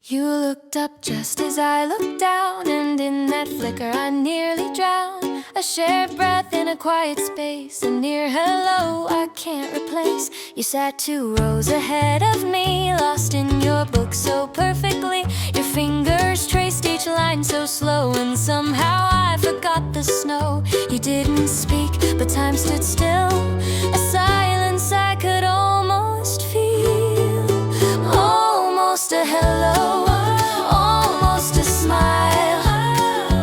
You looked up just as I looked down, and in that flicker I nearly drowned. A shared breath in a quiet space, a near hello I can't replace. You sat 2 rows ahead of me, lost in your book so perfectly. Your fingers traced each line so slow, and somehow I forgot the snow. You didn't speak, but time stood still, a silence I could almost feel. Almost a hello, almost a smile,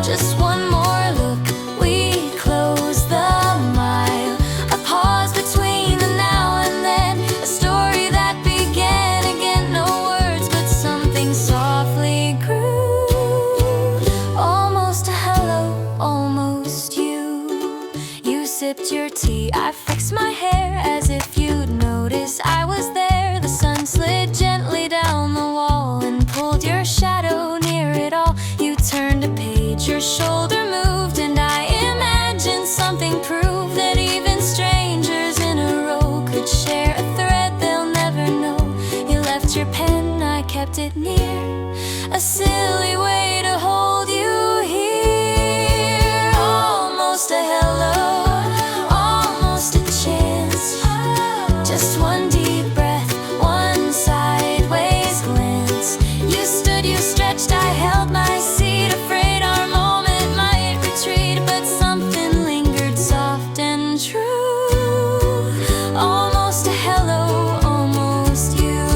just one more look, we close the mile. A pause between the now and then, a story that began again. No words, but something softly grew. Almost a hello, almost you. You sipped your tea, I fixed my hair as if you'd notice I was there. The sun slid gently down the wall and pulled your shadow near it all. You turned a page, your shoulder moved, and I imagined something proved that even strangers in a row could share a thread they'll never know. You left your pen, I kept it near, a silly way to hold you here. Almost a hello, almost a chance, just one deep breath, one sideways glance. You stood, you stretched, I held my seat, afraid our moment might retreat, but something lingered soft and true. Almost a hello, almost you.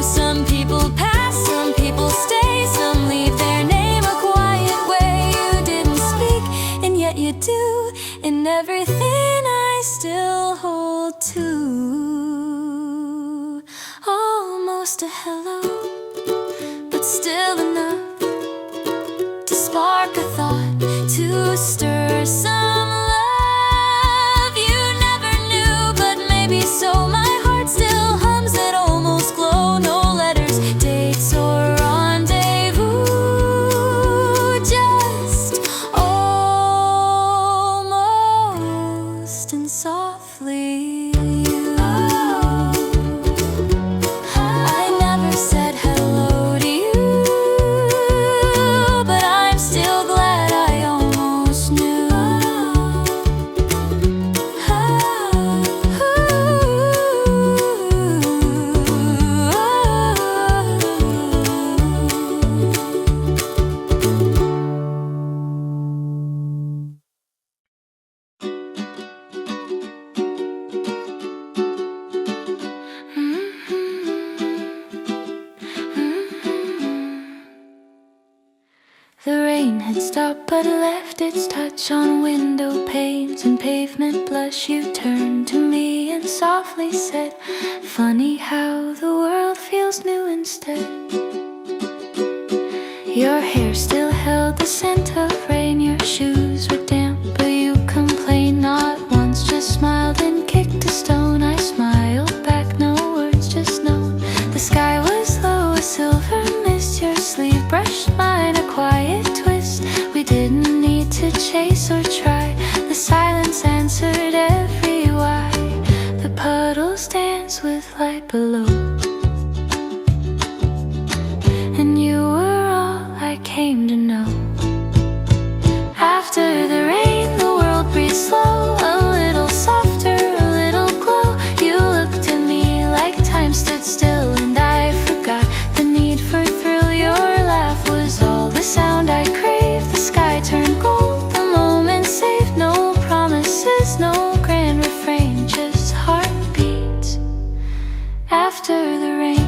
Some people pass, some people stay, some leave their name a quiet way. You didn't speak, and yet you do, in everything I still hold to. Almost a hello, but still enough to spark a thought, to stir some love. You never knew, but maybe so. My heart still hums that almost glow. No letters, dates, or rendezvous, just almost and softly you. I never said hello to you, but I'm still glad I almost knew. The rain had stopped but left its touch on window panes and pavement blush. You turned to me and softly said, funny how the world feels new instead. Your hair still held the scent of rain, your shoes were damp but you complained not once, just smiled and kicked a stone. I smiled back, no words, just known. The sky was low, a silver mist, your sleeve brushed mine, a quiet twist. We didn't need to chase or try, the silence answered every why. The puddles dance with light below, and you were all I came to know. After the rain, the world breathed slow, a little softer, a little glow. You looked at me like time stood still, and I forgot the need for thrill. Your laugh was all the sound I craved. The sky turned gold, the moment saved. No promises, no grand refrain, just heartbeats after the rain.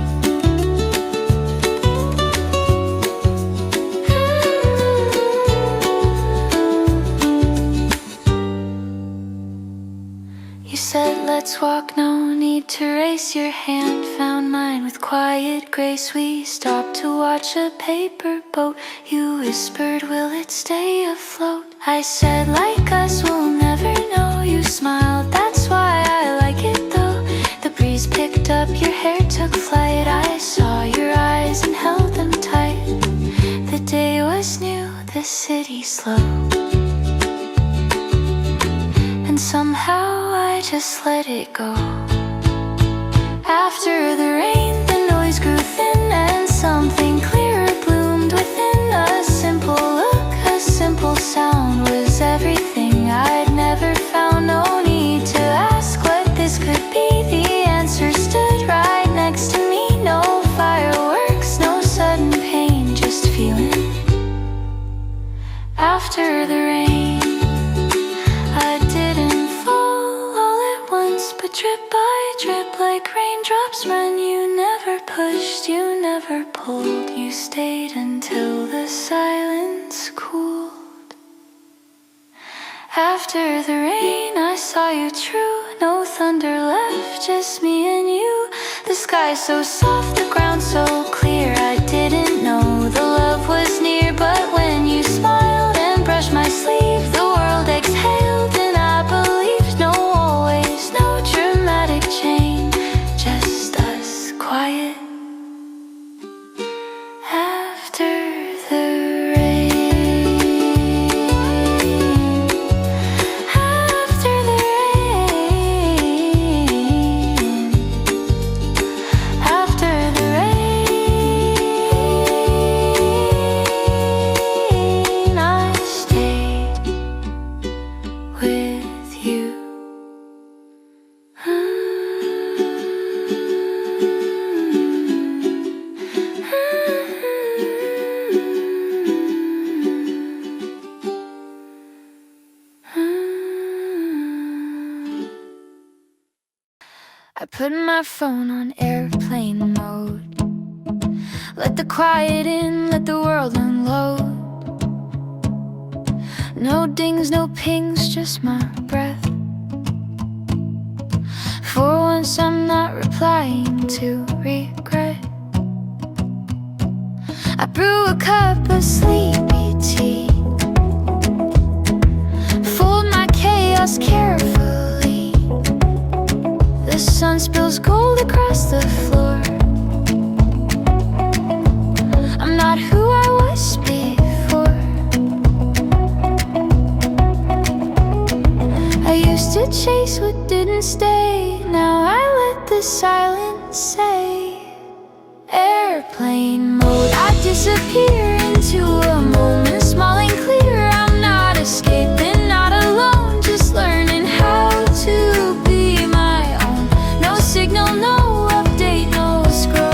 You said let's walk, no need to race. Your hand found mine with quiet grace. We stopped to watch a paper boat. You whispered, will it stay afloat? I said, like us, we'll never know. You smiled, that's why I like it though. The breeze picked up, your hair took flight. I saw your eyes and held them tight. The day was new, the city slow, and somehow I just let it go. After the rain, the noise grew thin and something clear pulled. You stayed until the silence cooled. After the rain, I saw you true. No thunder left, just me and you. The sky so soft, the ground so clear. I didn't know the love was near, but when you smiled and brushed my sleeve, the world exhaled and I believed. No always, no dramatic change, just us quiet. After the rain, after the rain, after the rain, I stayed with you. I put my phone on airplane mode. Let the quiet in, let the world unload. No dings, no pings, just my breath. For once I'm not replying to regret. I brew a cup of sleepy tea. Fold my chaos carefully. The sun spills gold across the floor. I'm not who I was before. I used to chase what didn't stay. Now I let the silence say. Airplane mode, I disappear into a moment, small and clear. I'm not escaping, not alone, just learning how to be my own. No signal, no update, no scroll.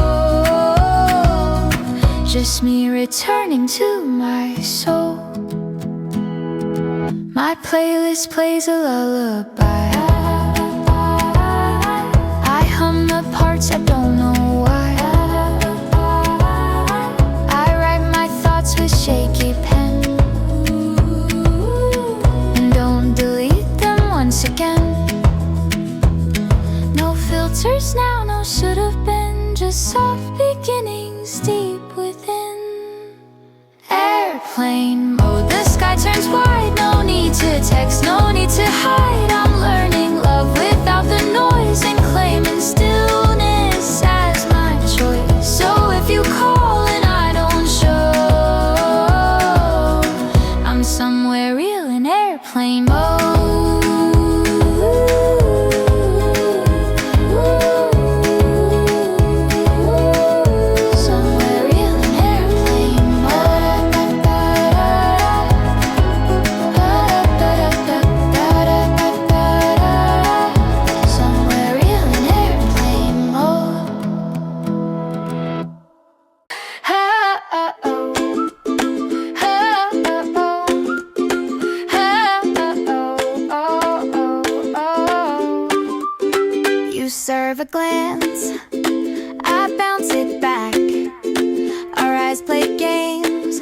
Just me returning to my soul. My playlist plays a lullaby. I hum the parts I don't know why. I write my thoughts with shaky pen and don't delete them once again. No filters now, no should've been, just soft beginnings deep within. Airplane mode, the sky turns wide. No need to text, no need to hide. I'm learning love without the noise and claiming stillness as my choice. So if you call and I don't show, I'm somewhere real in airplane mode. Somewhere real in airplane mode. Somewhere real in airplane mode. You serve a glance, I bounce it back. Our eyes play games,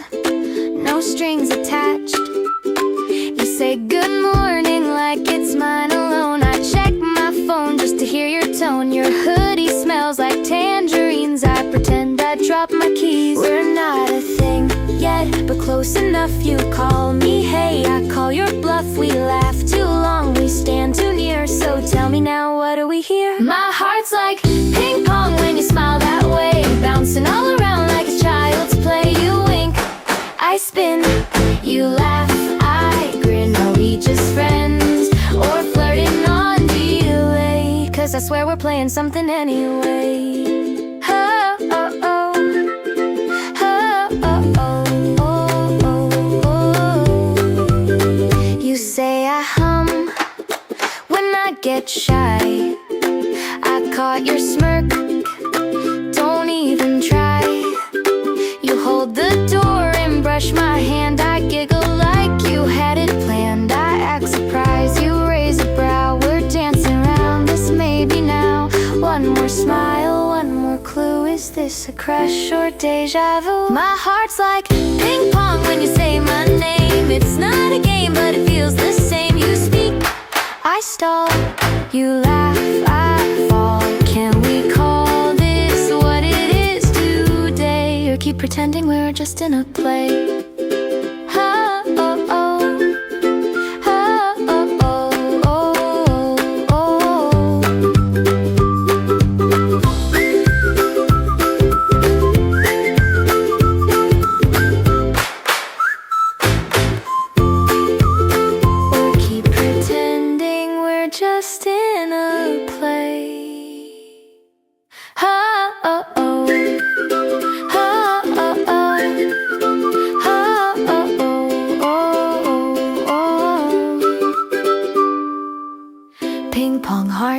no strings attached. You say good morning like it's mine alone. I check my phone just to hear your tone. Your hoodie smells like tangerines. I pretend I dropped my keys. We're not a thing yet, but close enough. You call me, hey, I call your bluff. We laugh too long, we stand too near. So tell me now, what do we hear? My heart's like ping pong when you smile that way, bouncing all around like a child's play. You wink, I spin, you laugh, I grin. Are we just friends or flirting on delay? 'Cause I swear we're playing something anyway. Oh, oh, oh. Oh, oh, oh, oh, oh. You say I hum when I get shy. I caught your smirk, don't even try. You hold the door and brush my hand. I giggle like you had it planned. I act surprised, you raise a brow. We're dancing around this maybe now. One more smile, one crush or deja vu. My heart's like ping pong when you say my name. It's not a game but it feels the same. You speak, I stall, you laugh, I fall. Can we call this what it is today? Or keep pretending we're just in a play?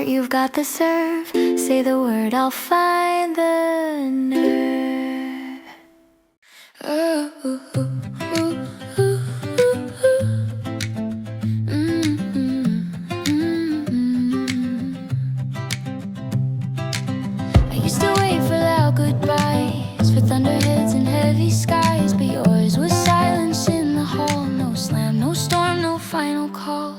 You've got the serve. Say the word, I'll find the nerve. Ooh, ooh, ooh, ooh, ooh, I used to wait for loud goodbyes, for thunderheads and heavy skies, but yours was silence in the hall. No slam, no storm, no final call.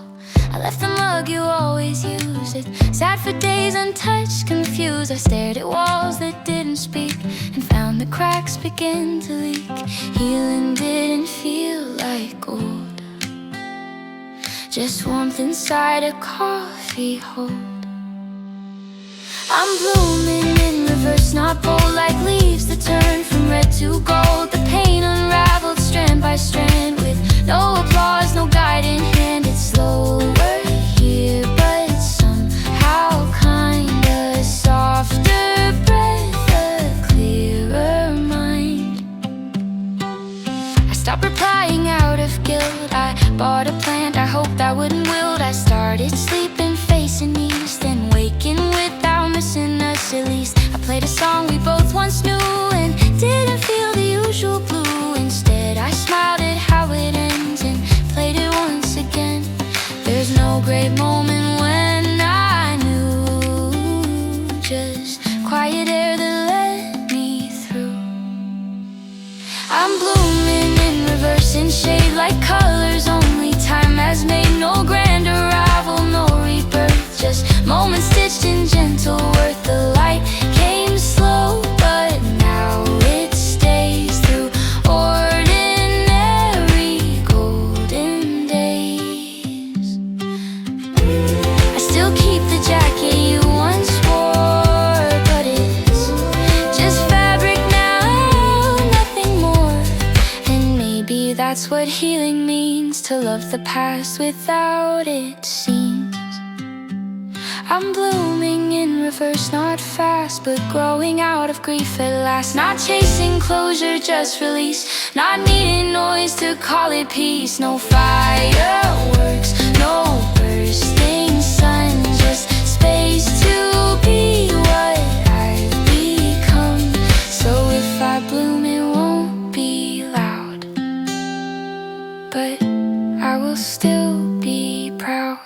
I left the mug, you always use it. Sat for days untouched, confused. I stared at walls that didn't speak and found the cracks begin to leak. Healing didn't feel like gold, just warmth inside a coffee hold. I'm blooming in reverse, not bold like leaves that turn from red to gold. The pain unraveled strand by strand with no applause, no guiding hand. It's slower here, but somehow kinda softer breath, a clearer mind. I stopped replying out of guilt. I bought a plant, I hoped I wouldn't wilt. I started sleeping facing east and waking without missing us at least. I played a song we both once knew and didn't feel the usual blue. Instead I smiled at how it ends and played it once again. There's no great moment when I knew, just quiet air that let me through. I'm blooming in reverse in shade like colors only time has made. No grand arrival, no rebirth, just moments stitched in gentle worth. The light came slow, but now it stays through ordinary golden days. I still keep the jacket you once wore, but it's just fabric now, nothing more. And maybe that's what healing means, to love the past without it seems. I'm blooming in reverse, not fast, but growing out of grief at last. Not chasing closure, just release. Not needing noise to call it peace. No fireworks, no bursting sun, just space to be what I've become. So if I bloom, it won't be loud, but I will still be proud.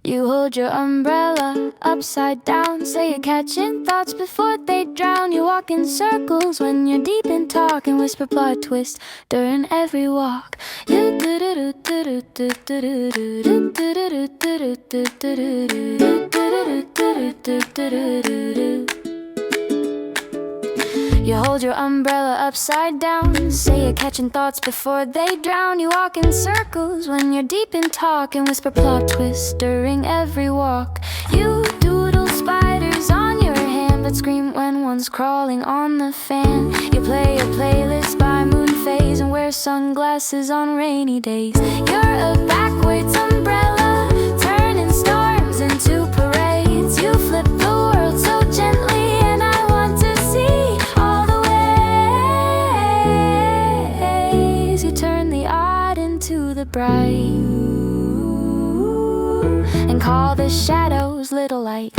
You hold your umbrella upside down, say you're catching thoughts before they drown. You walk in circles when you're deep in talk and whisper plot twist during every walk. You You hold your umbrella upside down, say you're catching thoughts before they drown. You walk in circles when you're deep in talk and whisper plot twists during every walk. You doodle spiders on your hand that scream when one's crawling on the fan. You play a playlist by moon phase and wear sunglasses on rainy days. You're a backwards umbrella, turning storms into parades. You flip the world so gently and I want to see all the ways you turn the odd into the bright and call the shadows little lights.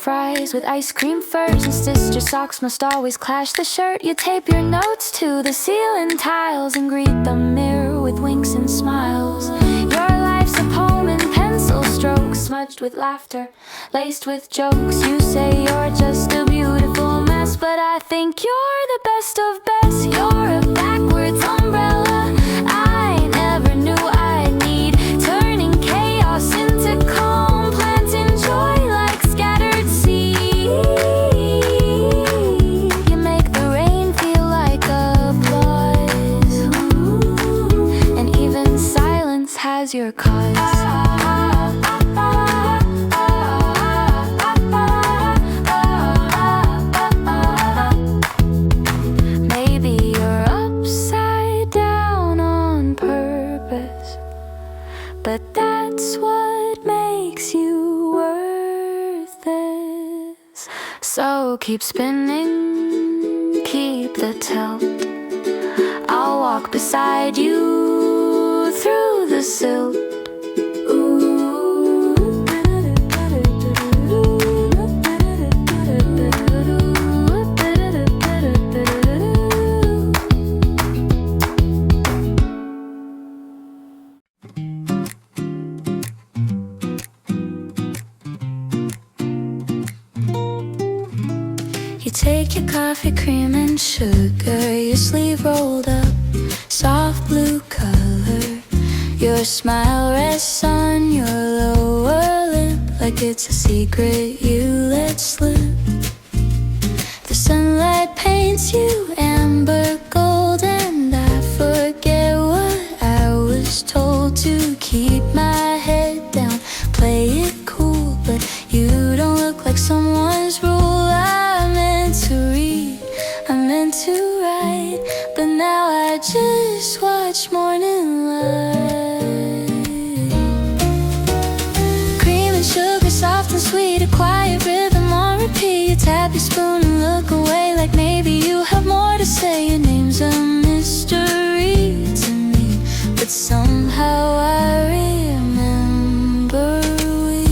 fries with ice cream furs, and sister socks must always clash the shirt. You tape your notes to the ceiling tiles and greet the mirror with winks and smiles. Your life's a poem in pencil strokes, smudged with laughter, laced with jokes. You say you're just a beautiful mess, but I think you're the best of best. You're a backwards umbrella I never knew I'd need, turning chaos into calm, planting joy like scattered seed. You make the rain feel like applause, and even silence has your cause. But that's what makes you worth this. So keep spinning, keep the tilt. I'll walk beside you through the silt. You take your coffee, cream and sugar, your sleeve rolled up, soft blue color. Your smile rests on your lower lip like it's a secret you let slip. The sunlight paints you amber gold, and I forget what I was told to keep my head down, play it cool, but you don't look like someone's rule. I meant to read, I meant to write, but now I just watch morning light. Cream and sugar, soft and sweet, a quiet rhythm on repeat. You tap your spoon and look away like maybe you have more to say. Your name's a mystery to me, but somehow I remember we.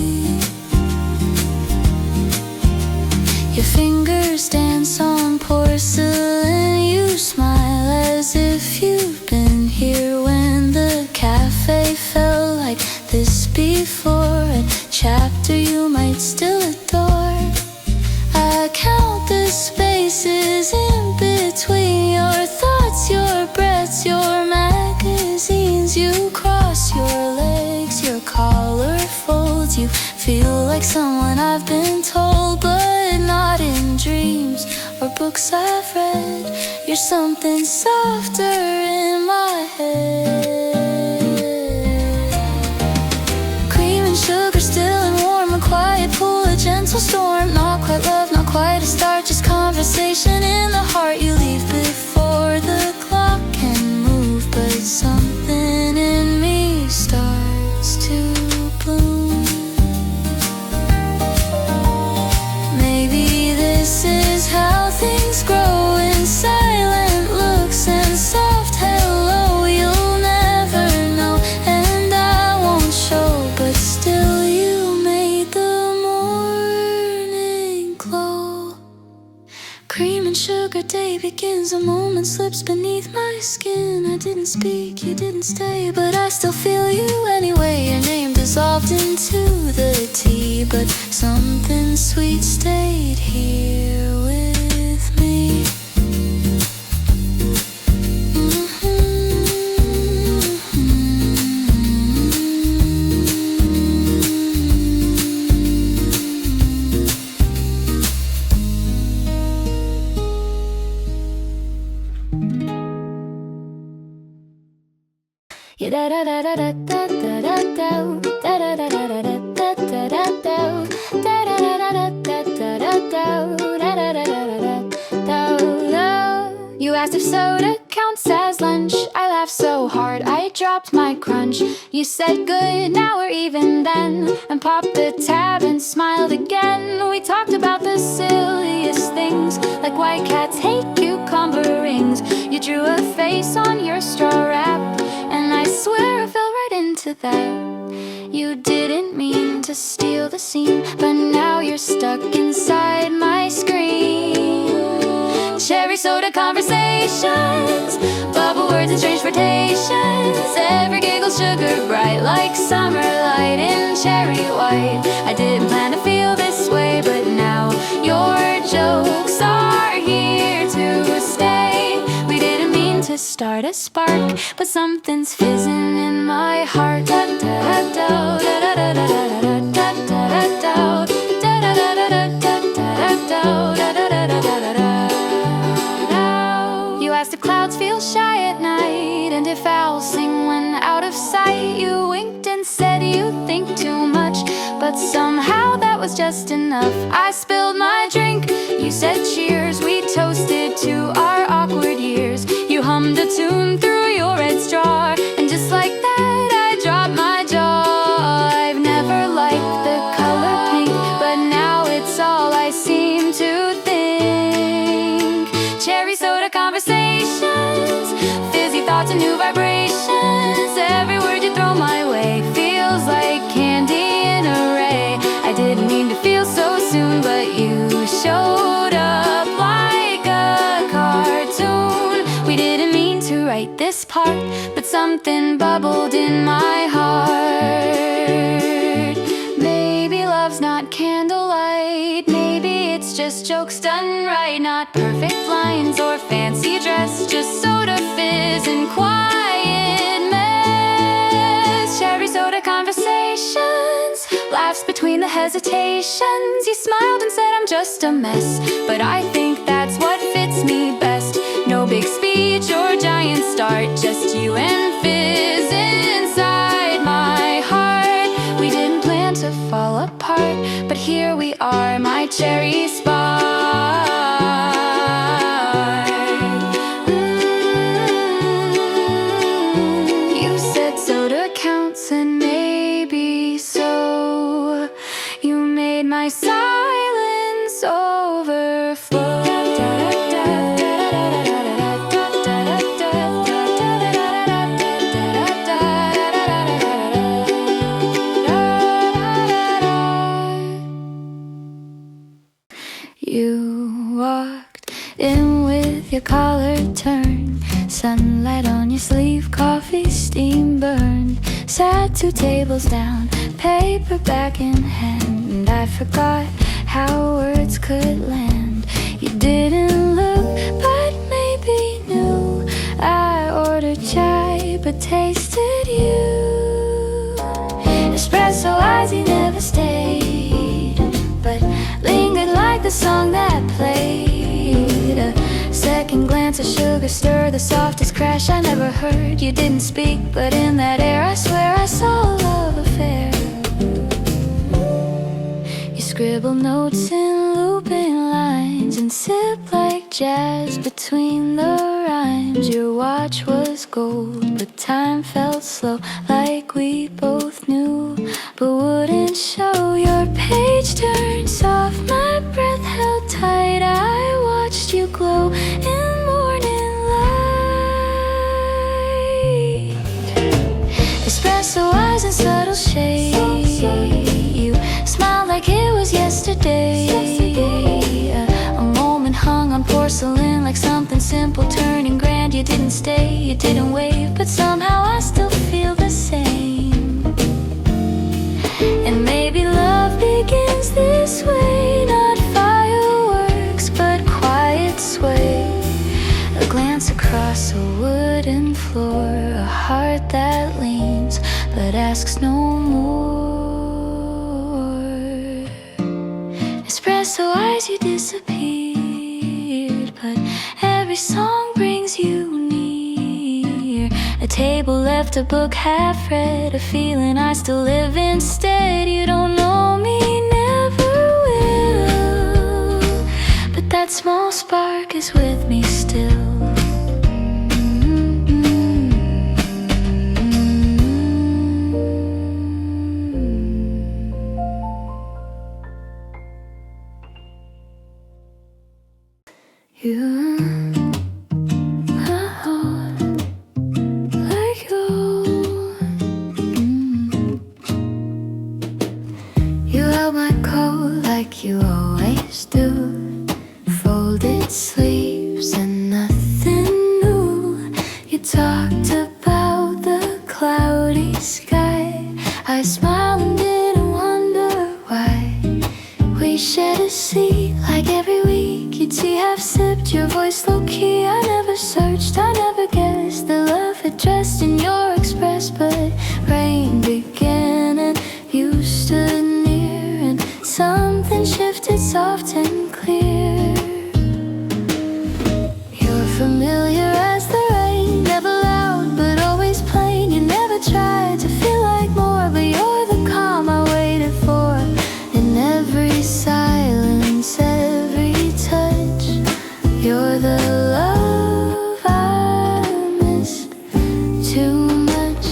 Your fingers dance on porcelain. You smile as if you've been here when the cafe felt like this before. A chapter you might still adore. I count the spaces in between your thoughts, your breaths, your magazines. You cross your legs, your collar folds. You feel like someone I've been told, but not in dreams or books I've read. You're something softer in my head. Cream and sugar, still and warm, a quiet pool, a gentle storm. Not quite love, not quite a start, just conversation in the heart. You leave before the clock can move, but something in me starts to bloom. Maybe this is how things grow, in silent looks and soft hello. You'll never know, and I won't show, but still you made the morning glow. Cream and sugar, day begins, a moment slips beneath my skin. I didn't speak, you didn't stay, but I still feel you anyway. Your name dissolved into the tea, but something sweet stayed here with me. Da da da da da da da da da da da da da You asked if soda counts as lunch. I laughed so hard I dropped my crunch. You said good, now we're even then, and popped the tab and smiled again. We talked about the silliest things, like why cats hate cucumber rings. You drew a face on your straw wrap, and I swear I fell right into that. You didn't mean to steal the scene, but now you're stuck inside my screen. Cherry soda conversations, bubble words and strange flirtations. Every giggle sugar bright like summer light in cherry white. I didn't plan to feel this way, but now your jokes are here to stay. We didn't mean to start a spark, but something's fizzing in my heart. Da da da da da da da da da da da da da. You asked if clouds feel shy at night, and if owls sing when out of sight. You winked and said you think too much, but somehow that was just enough. I spilled my drink, you said cheers. We toasted to our awkward years. You hummed a tune through your red straw, and just like that I dropped my jaw. I've never liked the color pink, but now it's all I seem to think. Cherry soda conversations, fizzy thoughts and new vibrations. Every word you throw my way feels like candy in a ray. I didn't mean to feel so soon, but you showed up like a cartoon. We didn't mean to write this part, but something bubbled in my heart. Maybe love's not candlelight, maybe it's just jokes done right. Not perfect lines or fancy dress, just soda fizz and quiet mess. Cherry soda conversations, laughs between the hesitations. You smiled and said I'm just a mess, but I think that's what fits me best. No big speech or giant start, just you and fizz inside my heart. We didn't plan to fall apart, but here we are, my cherry spot. You said soda counts, and maybe so. You made my silence overflow. You walked in with your collar turned, sunlight on your sleeve, coffee steam burned. Sat 2 tables down, paperback in hand, and I forgot how words could land. You didn't look, but maybe knew. I ordered chai, but tasted you. Espresso eyes, you never stayed, but lingered like the song that played. A second glance of sugar stir, the softest crash I never heard. You didn't speak, but in that air I swear I saw a love affair. You scribble notes in looping lines and sip like jazz between the rhymes. Your watch was gold, but time felt slow, like we both knew, but wouldn't show. Your page turned soft, my breath held tight. I watched you glow in morning light. Espresso eyes and subtle shade. You smiled like it was yesterday. A moment hung on porcelain, like something simple turning grand. You didn't stay, you didn't wave, but somehow I still feel the same. And maybe love begins this way, not fireworks, but quiet sway. A glance across a wooden floor, a heart that leans but asks no more. Espresso eyes, you disappeared, but every song brings you near. A table left, a book half read, a feeling I still live instead. You don't know me, never will, but that small spark is with me still. You like you. You held my coat like you always do. Folded sleeves and nothing new. You talked about the cloudy sky. I smiled and didn't wonder why. We shared a seat like every week. Your tea half sipped, your voice low key. I never searched, I never guessed the love had dressed in your express. But rain began and you stood near, and something shifted soft and clear. You're familiar as the rain, never loud but always plain. You never tried to feel like more, but you're the calm I waited for. In every silence, every touch, you're the love I missed too much.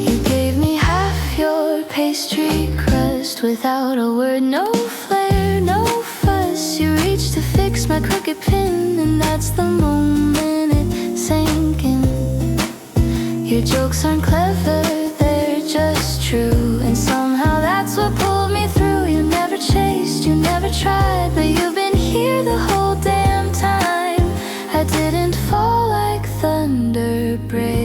You gave me half your pastry crust without a word, no flair, no fuss. You reached to fix my crooked pin, and that's the moment it sank in. Your jokes aren't clever, they're just true, and somehow that's what pulled me through. You never chased, you never tried, but you've been here the whole damn time. I didn't fall like thunder breaks,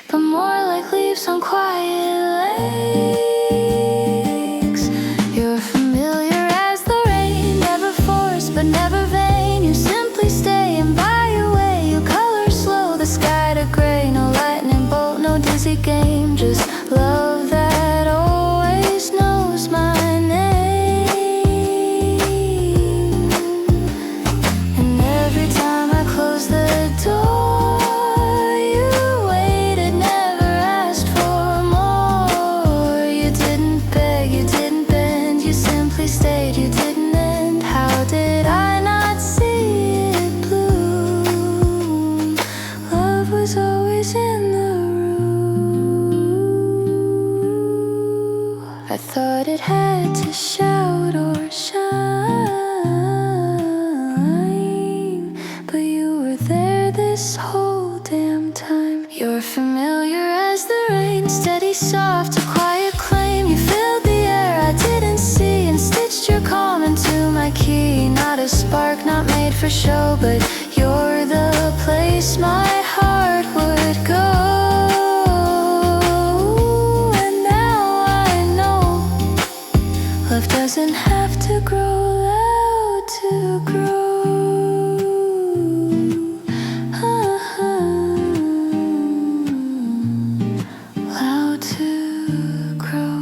but more like leaves on quiet lakes. You're familiar as the rain, never forced but never vain. You simply stay and by your way. You color slow the sky to gray. No lightning bolt, no dizzy game, just love that always knows my name. And every time I close the door, you waited, never asked for more. You didn't beg, you didn't bend, you simply stayed, you didn't end. How did I not see it bloom? Love was always in the room. I thought it had to shout or shine, but you were there this whole damn time. You're familiar as the rain, steady, soft, a quiet claim. You filled the air I didn't see and stitched your calm into my key. Not a spark, not made for show, but you're the place my heart would go. And now I know love doesn't have to grow loud to grow. Loud to grow.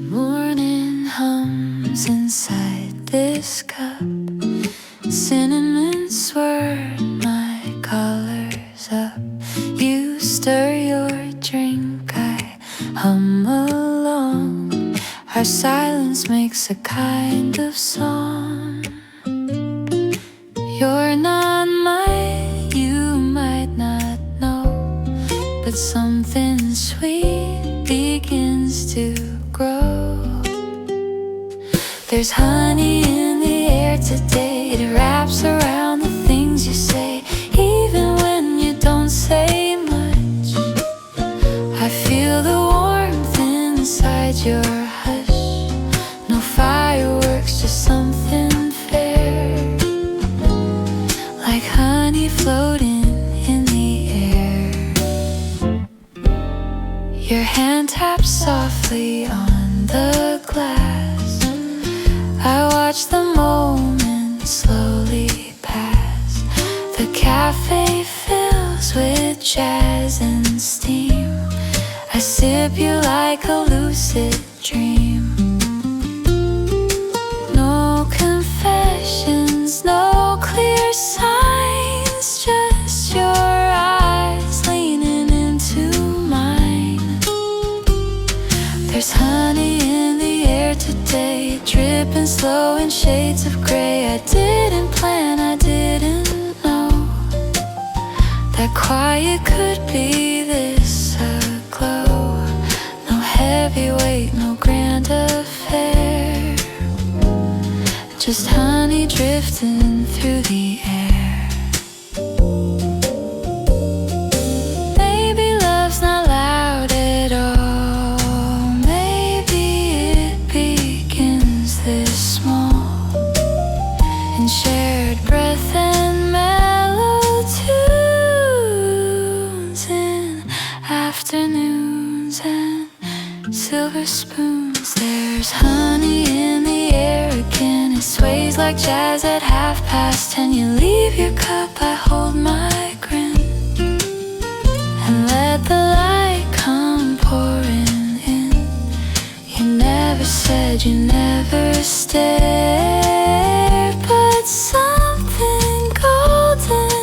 Morning hums inside this cup. Cinnamon swirl my colors up. You stir your drink, I hum along. Our silence makes a kind of song. You're not mine, you might not know, but something sweet begins to grow. There's honey in the air today. It wraps around the things you say, even when you don't say much. I feel the warmth inside your hush. No fireworks, just something fair, like honey floating in the air. Your hand taps softly on the glass. I watch the moment slowly pass. The cafe fills with jazz and steam. I sip you like a lucid dream. No confessions, no clear signs, just your eyes leaning into mine. There's honey in the air today, dripping slow in shades of gray. I didn't plan, I didn't know that quiet could be this aglow. No heavyweight, no grand affair, just honey drifting through the air. Maybe love's not loud at all. Maybe it begins this small, in shared breath and mellow tunes, in afternoons and silver spoons. There's honey in the air again. It sways like jazz at 10:30. You leave your cup, I hold my grin, and let the light come pouring in. You never said you never stare, but something golden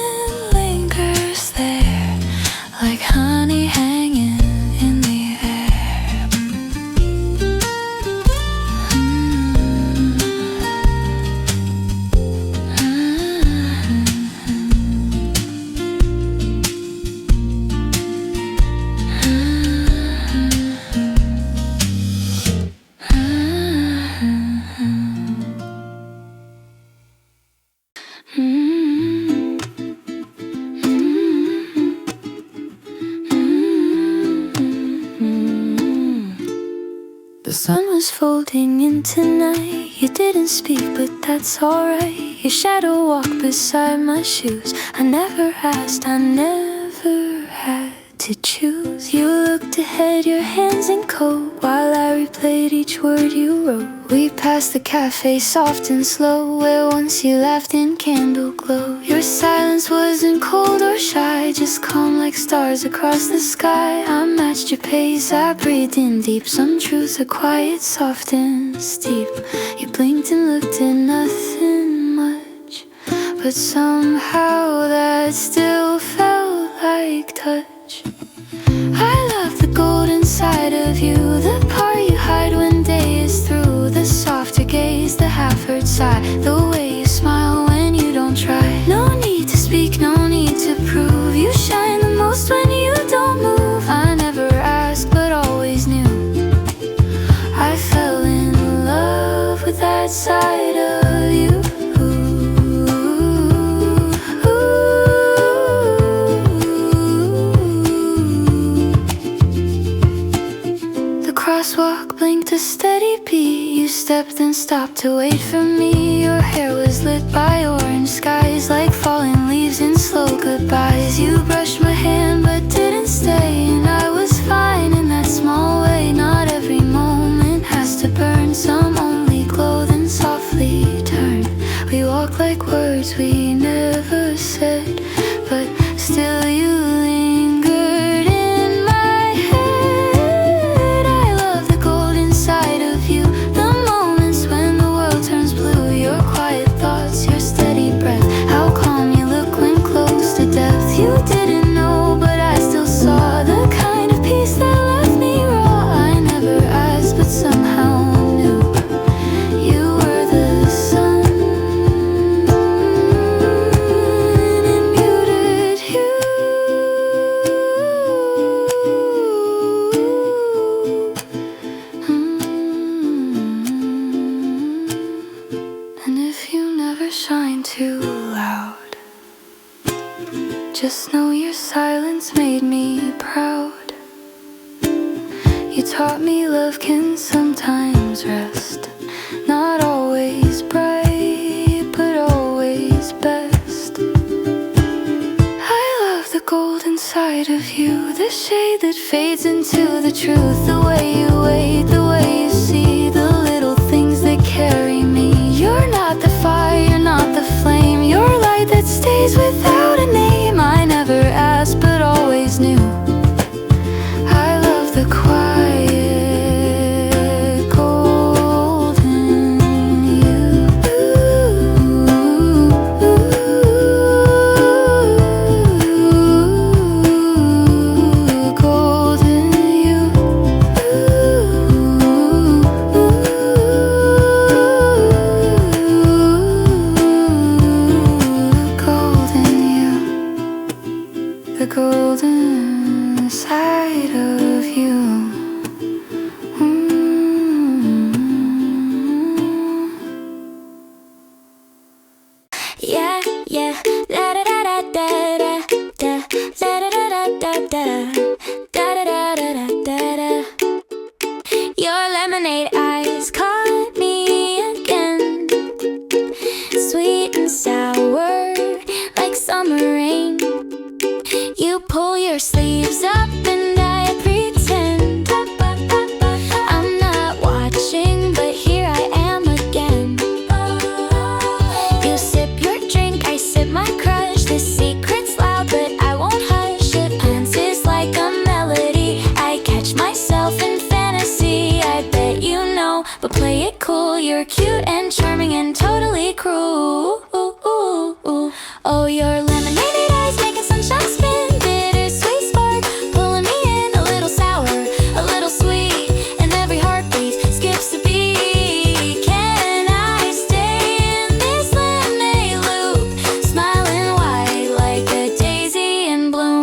lingers there, like honey hanging in the air. The sun was folding in tonight. You didn't speak, but that's alright. Your shadow walked beside my shoes. I never asked, I never had to choose. You looked ahead, your hands in coat, while I replayed each word you wrote. We passed the cafe, soft and slow, where once you laughed in candle glow. Your silence wasn't cold or shy, just calm like stars across the sky. I matched your pace, I breathed in deep. Some truths are quiet, soft and steep. You blinked and looked at nothing much, but somehow that still felt like touch. I love the golden side of you, the part you hide when day is through. The softer gaze, the half-heard sigh, the way you smile when you don't try. No need to speak, no need to prove. You shine the most when you don't move. I never asked, but always knew. I fell in love with that side of you. Crosswalk blinked a steady beat. You stepped and stopped to wait for me. Your hair was lit by orange skies, like falling leaves in slow goodbyes. You brushed my hand but didn't stay, and I was fine in that small way. Not every moment has to burn, some only glow then softly turn. We walk like words we never said, but still you lingered in my head. I love the golden side of you, the moments when the world turns blue. Your quiet thoughts, your steady breath, how calm you look when close to death. You didn't know, but I still saw the kind of peace that left me raw. I never asked, but somehow knew you were the sun in muted hue. And if you never shine too loud, just know your silence made me proud. You taught me love can sometimes rest, not always bright, but always best. I love the golden side of you, the shade that fades into the truth. The way you wait, the way you see, the little things that carry me. You're not the fire, you're not the flame, you're light that stays without a name. I never asked, but always knew. I love the quiet golden you. Golden you. Golden you. the golden side of you. Yeah, yeah, da da da da da da da da da da da da da da da. Your lemonade eyes caught me again, sweet and sour like summer rain. You pull your sleeves up and I pretend I'm not watching, but here I am again. You sip your drink, I sip my crush. The secret's loud, but I won't hush. It dances like a melody. I catch myself in fantasy. I bet you know, but play it cool. You're cute and charming and totally cruel. Oh, your lemonade eyes making sunshine spin. Bittersweet spark pulling me in. A little sour, a little sweet, and every heartbeat skips a beat. Can I stay in this lemonade loop, smiling white like a daisy in bloom?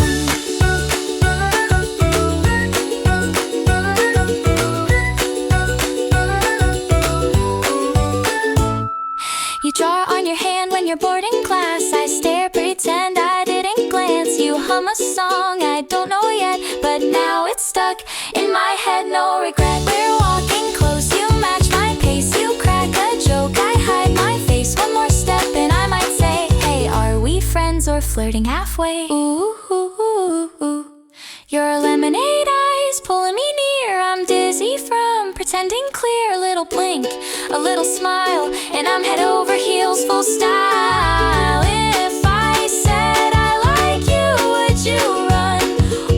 You draw on your hand when you're bored in class. I stare, pretend I didn't glance. You hum a song I don't know yet, but now it's stuck in my head. No regret, we're walking close. You match my pace, you crack a joke. I hide my face, one more step and I might say, hey, are we friends or flirting halfway? Ooh, ooh, ooh, ooh. Your lemonade eyes pulling me near. I'm dizzy from pretending clear. A little blink, a little smile, and I'm head over heels, full style. If I said I like you, would you run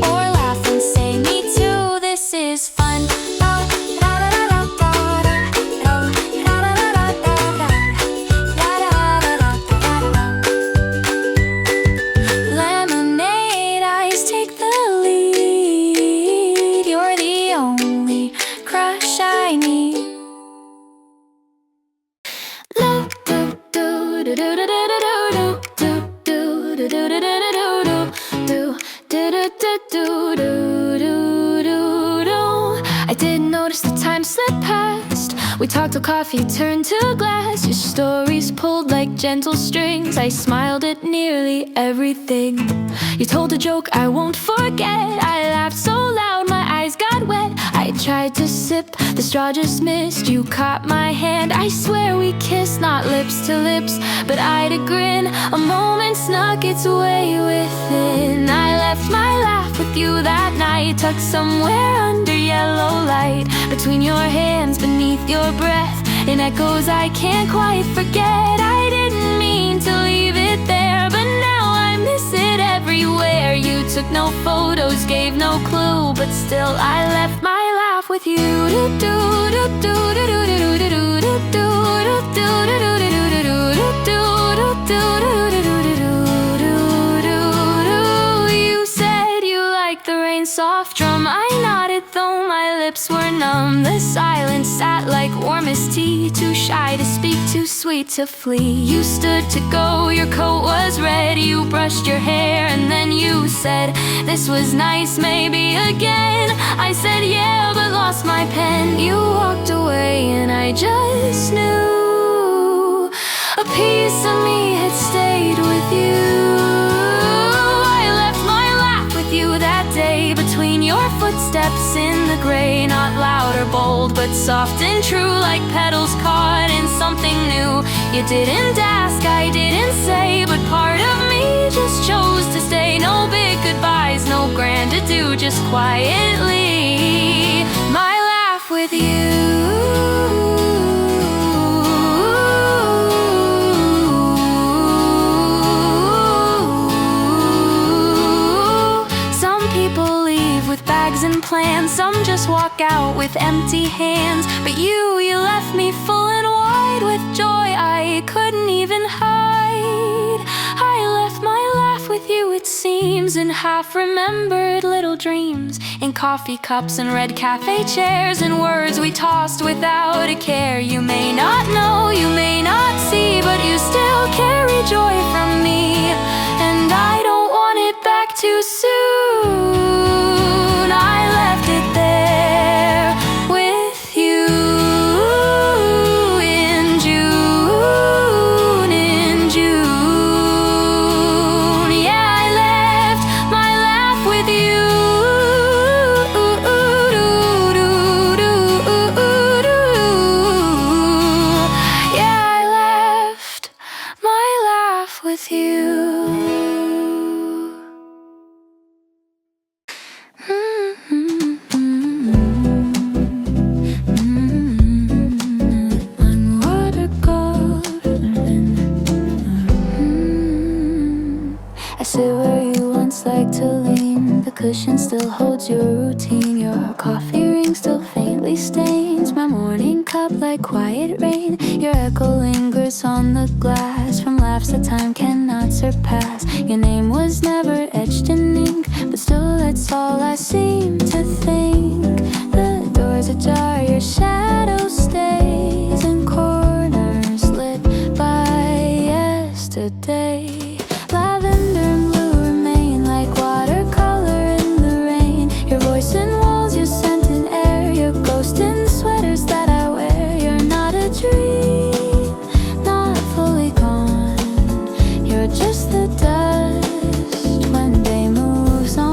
or laugh and say me too? This is fun. Lemonade eyes take the lead. You're the only crush I need. I didn't notice the time slip past. We talked till coffee turned to glass. Your stories pulled like gentle strings. I smiled at nearly everything. You told a joke I won't forget. I laughed so loud my eyes got wet. I tried to sip, the straw just missed. You caught my hand, I swear we kissed. Not lips to lips, but I had a grin. A moment snuck its way within. I left my laugh with you that night, tucked somewhere under yellow light. Between your hands, beneath your breath, in echoes I can't quite forget. I didn't mean to leave it there, but now I miss it everywhere. You took no photos, gave no clue, but still I left my laugh with you. You said you liked the rain soft drum. I nodded though my lips were numb. The silence sat like warmest tea. Too shy to speak, too sweet to flee. You stood to go, your coat was red. You brushed your hair and then you said, this was nice, maybe again. I said yeah, but lost my pen. You walked away and I just knew a piece of me had stayed with you. I left my laugh with you that day, between your footsteps in the gray. Not loud or bold, but soft and true, like petals caught in something new. You didn't ask, I didn't say, but part of me just chose to stay. No big goodbyes, no grand adieu, just quietly my laugh with you. Bags and plans, some just walk out with empty hands. But you left me full and wide with joy I couldn't even hide. I left my laugh with you, it seems, in half-remembered little dreams, in coffee cups and red cafe chairs, and words we tossed without a care. You may not know, you may not see, but you still carry joy from me, and I don't want it back too soon. I left it there with you in June, in June. Yeah, I left my laugh with you. Yeah, I left my laugh with you. Cushion still holds your routine. Your coffee ring still faintly stains my morning cup like quiet rain. Your echo lingers on the glass from laughs that time cannot surpass. Your name was never etched in ink, but still that's all I seem to think. The doors ajar, your shadow stays in corners lit by yesterday. Lavender and blue remain like watercolor in the rain. Your voice in walls, your scent in air, your ghost in sweaters that I wear. You're not a dream, not fully gone. You're just the dust when day moves on.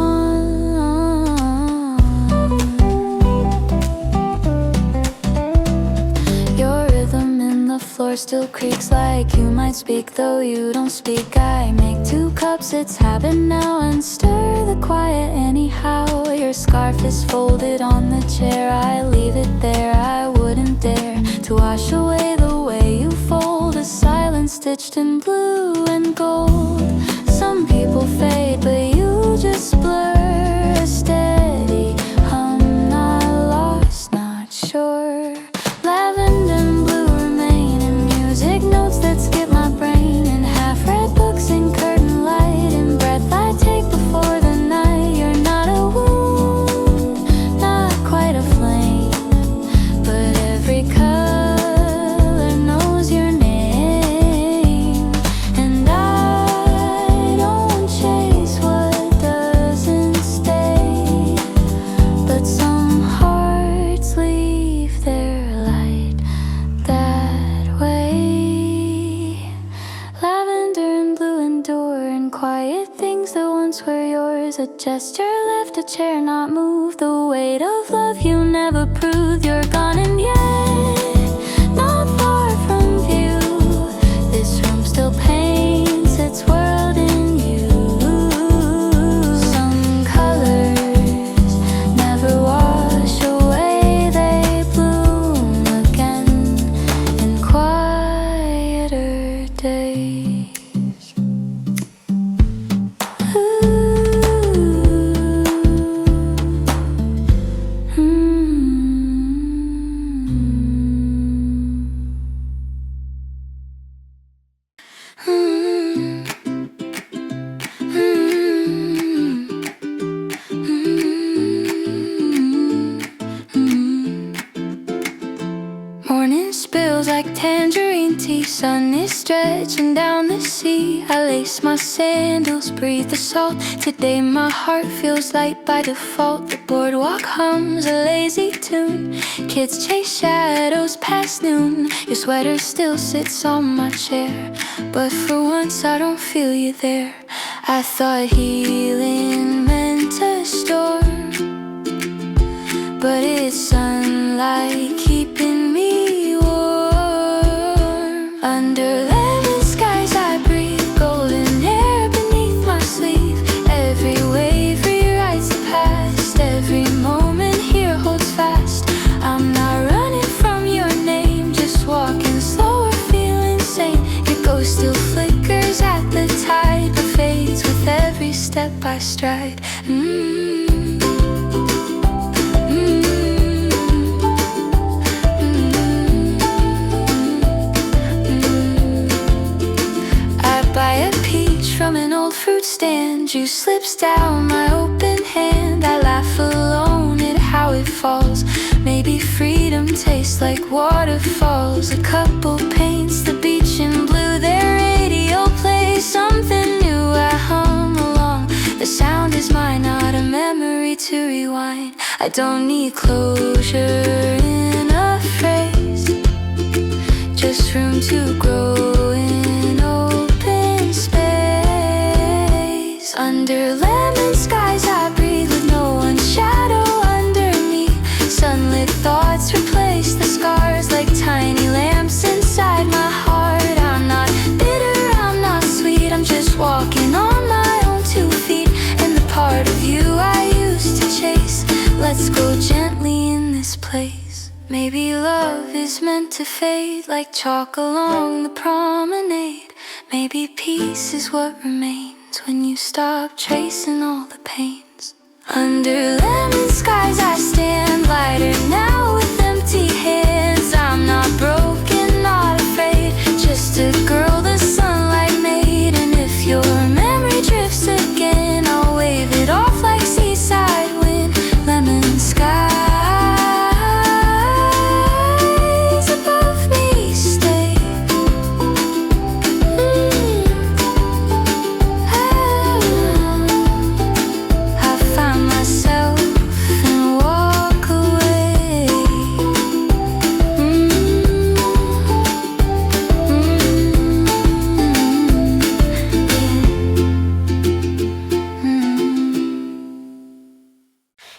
Your rhythm in the floor still creaks like you might speak, though you don't speak. I make 2 cups, it's habit now, and stir the quiet anyhow. Your scarf is folded on the chair, I leave it there. I wouldn't dare to wash away the way you fold a silence stitched in blue and gold. Some people fade, but you just blur. A steady hum, not lost, not sure. Lavender and blue remain in music notes that skip my brain, and half-read books in curtain light, and breath I take before the night. You're not a wound, not quite a flame, but every color knows your name. And I don't chase what doesn't stay, but some hearts leave their light that way. Lavender and blue endure, and quiet things that once were yours. A gesture left a chair not moved. The weight of love you never proved. You're gone and yet not far from view. This room still paints its world in you. Some colors never wash away. They bloom again in quieter days. Morning spills like tangerine tea. Sun is stretching down the sea. I lace my sandals, breathe the salt. Today my heart feels light by default. The boardwalk hums a lazy tune. Kids chase shadows past noon. Your sweater still sits on my chair, but for once I don't feel you there. I thought healing meant a storm, but it's sunlight keeping me warm. Under lemon skies I breathe, golden air beneath my sleeve. Every wave rewrites the past, every moment here holds fast. I'm not running from your name, just walking slower, feeling sane. Your ghost still flickers at the tide, but fades with every step I stride. From an old fruit stand, juice slips down my open hand. I laugh alone at how it falls. Maybe freedom tastes like waterfalls. A couple paints the beach in blue. Their radio plays something new. I hum along, the sound is mine, not a memory to rewind. I don't need closure in a phrase, just room to grow in open space. Under lemon skies I breathe with no one's shadow under me. Sunlit thoughts replace the scars like tiny lamps inside my heart. I'm not bitter, I'm not sweet, I'm just walking on my own 2 feet. And the part of you I used to chase, let's go gently in this place. Maybe love is meant to fade like chalk along the promenade. Maybe peace is what remains when you stop tracing all the pains. Under lemon skies I stand lighter now with empty hands. I'm not broken, not afraid, just a girl the sunlight made. And if your memory drifts again, I'll wave it off like seaside wind. Lemon skies above me stay. I find myself and walk away.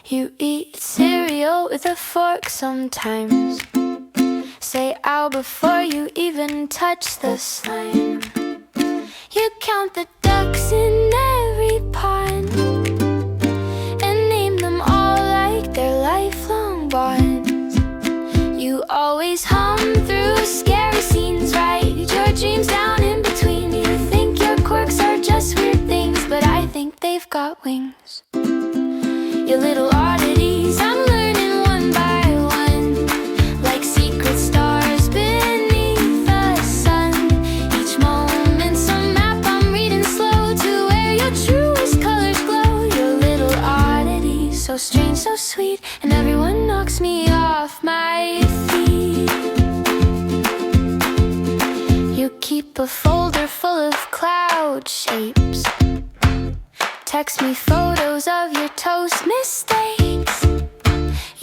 You eat cereal with a fork sometimes. Say ow before you even touch the slime. You count the ducks in every pond and name them all like their lifelong bonds. You always hum through scary scenes, write your dreams down in between. You think your quirks are just weird things, but I think they've got wings. Your little oddities, I'm learning one by one, like secret stars beneath the sun. Each moment's a map I'm reading slow to where your truest colors glow. Your little oddities, so strange, so sweet, and everyone knocks me off my feet. You keep a folder full of cloud shapes. Text me photos of your toast mistakes.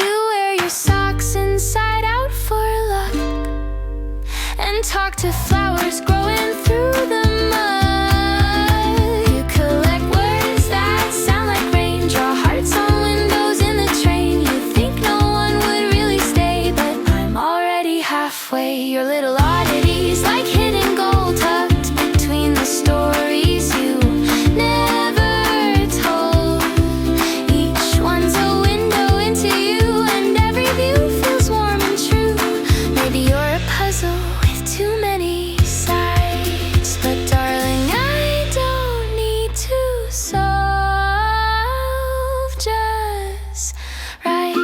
You wear your socks inside out for luck and talk to flowers growing through the mud. You collect words that sound like rain, draw hearts on windows in the train. You think no one would really stay, but I'm already halfway. Your little oddities, like hidden gold tucked between the stories you never told. Each one's a window into you, and every view feels warm and true. Maybe you're a puzzle with too many sides, but darling, I don't need to solve just right.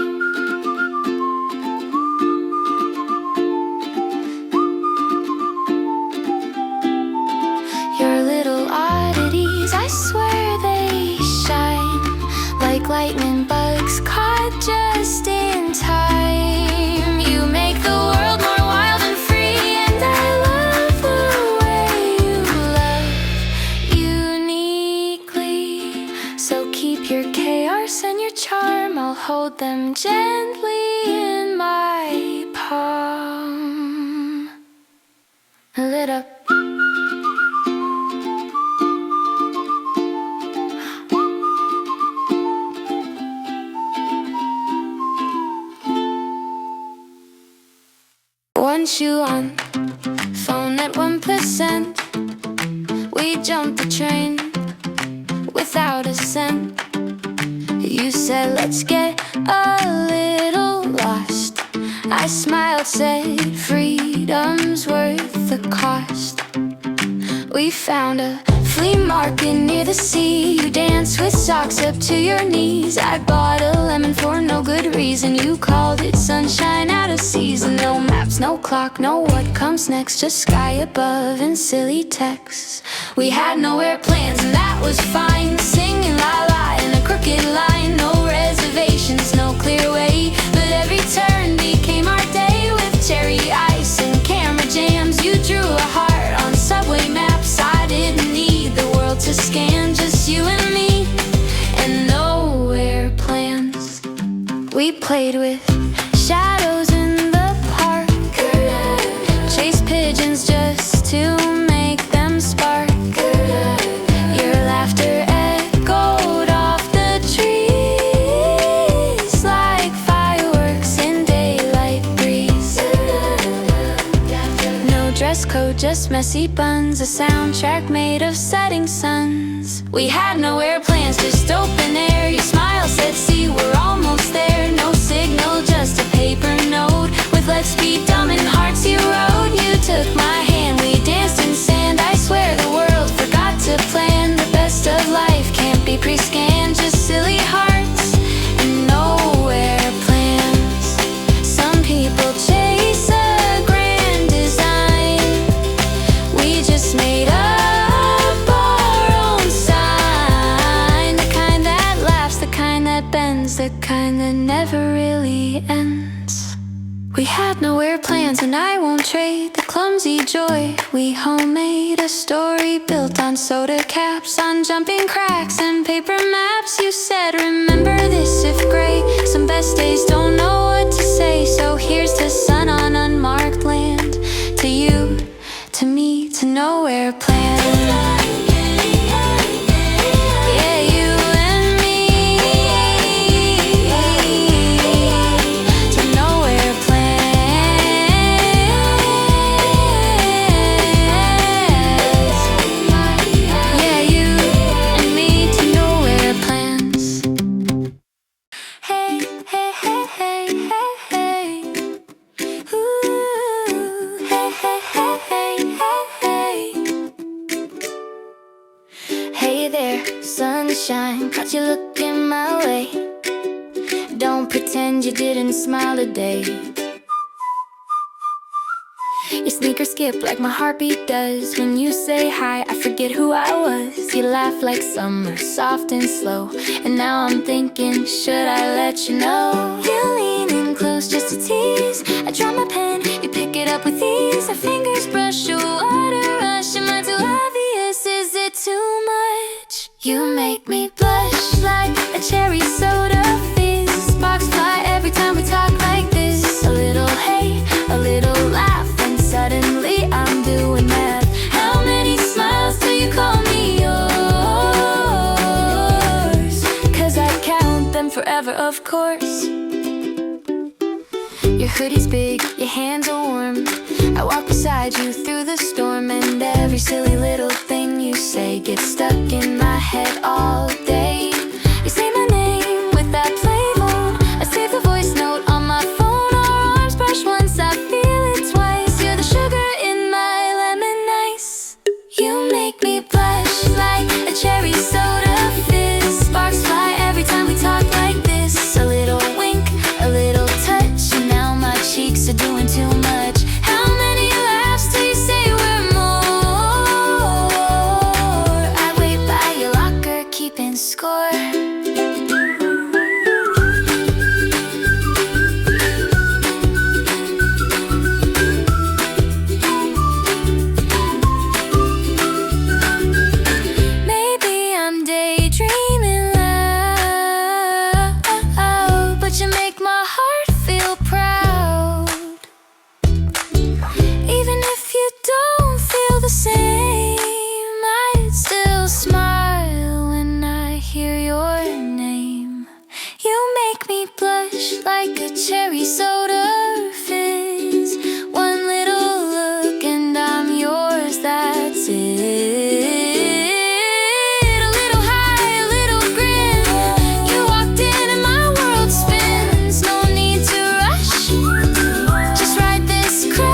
Your little oddities, I swear they shine like lightning bugs caught just in time. You make the world more wild and free, and I love the way you love uniquely. So keep your chaos and your charm, I'll hold them gently in my palm. Lit up. One shoe on, phone at 1%. We jumped the train without a cent. You said let's get a little lost. I smiled, said freedom's worth the cost. We found a flea market near the sea. You danced with socks up to your knees. I bought a lemon for no good reason. You called it sunshine out of season. No maps, no clock, no what comes next. Just sky above and silly texts. We had no airplanes and that was fine. Singing la la in a crooked line. No reservations, no clear way, but every turn became our day. With cherry ice and camera jams, you drew a heart on subway maps. I didn't need the world to scan, just you and me. And played with shadows in the park, chased pigeons just to make them spark. Your laughter echoed off the trees like fireworks in daylight breeze. No dress code, just messy buns, a soundtrack made of setting suns. We had nowhere plans, just open air. Your smile said, see, we're almost there. No signal, just a paper note with let's be dumb and hearts you wrote. You took my hand, we danced in sand. I swear the world forgot to plan. The best of life can't be pre-scanned, just silly hearts and nowhere plans. Some people chase a grand design, we just made up our own sign. The kind that laughs, the kind that bends, the kind that never really ends. We had nowhere plans and I won't trade the clumsy joy we homemade. A story built on soda caps, on jumping cracks and paper maps. You said, remember this if gray. Some best days don't know what to say, so here's to sun on unmarked land. To you, to me, to nowhere plans. Yeah, you and me, to nowhere plans. Yeah, you and me, to nowhere plans. Hey, hey, hey, hey, hey, hey. Ooh, hey, hey, hey, hey, hey, hey. Hey there, sunshine, caught you looking my way. Don't pretend you didn't smile today. Your sneakers skip like my heartbeat does. When you say hi, I forget who I was. You laugh like summer, soft and slow. And now I'm thinking, should I let you know? You lean in close just to tease. I drop my pen, you pick it up with ease. Our fingers brush, your water rush. Am I too obvious? Is it too much? You make me blush like a cherry soda fizz. Sparks fly every time we talk like this. A little hey, a little laugh, and suddenly I'm doing math. How many smiles till you call me yours? 'Cause I count them forever, of course. Your hoodie's big, your hands are warm. I walk beside you through the storm, and every silly little thing you say gets stuck in my head all day. You say my name with that play mode. I save the voice note on my phone. Our arms brush once, I feel it twice. You're the sugar in my lemon ice. You make me blush like a cherry soda fizz. Sparks fly every time we talk like this. A little wink, a little touch, and now my cheeks are doing too much. How many laughs till you say we're more? I wait by your locker, keeping score. Maybe I'm daydreaming loud, but you make my heart feel proud. Even if you don't feel the same, I'd still smile when I hear your name. You make me blush like a cherry soda fizz. One little look and I'm yours, that's it. A little high, a little grin. You walked in and my world spins. No need to rush, just ride this crush.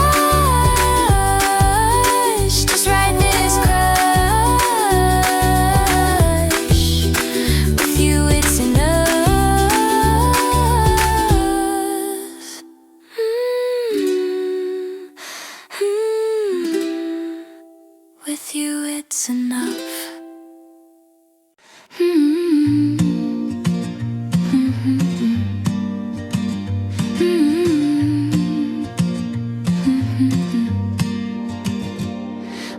Just ride this crush. With you it's enough. With you it's enough.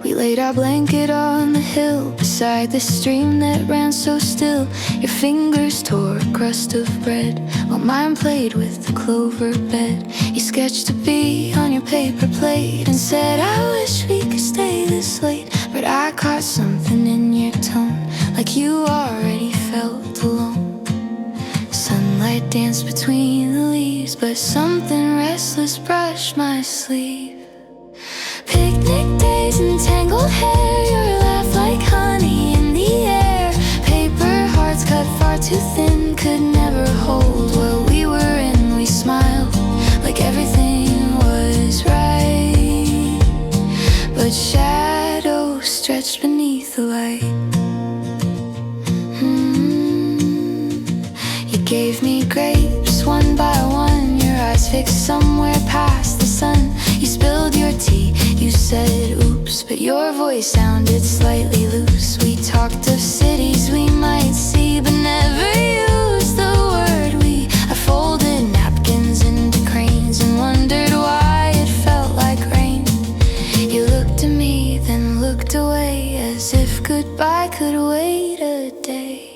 We laid our blanket on the hill beside beside the stream that ran so still. Your fingers tore a crust of bread while mine played with the clover bed. You sketched a bee on your paper plate and said, I wish we could stay this late. But I caught something in your tone, like you already felt alone. Sunlight danced between the leaves, but something restless brushed my sleeve. Picnic days and tangled hair, your laugh like honey in the air. Paper hearts cut far too thin, could never hold what we were in. We smiled like everything was right, but shadows stretched beneath the light. You gave me grapes one by one, your eyes fixed somewhere past the sun. You spilled your tea, you said oops, but your voice sounded slightly loose. We talked of cities we might see, but never used the word we. I folded napkins into cranes and wondered why it felt like rain. You looked at me, then looked away, as if goodbye could wait a day.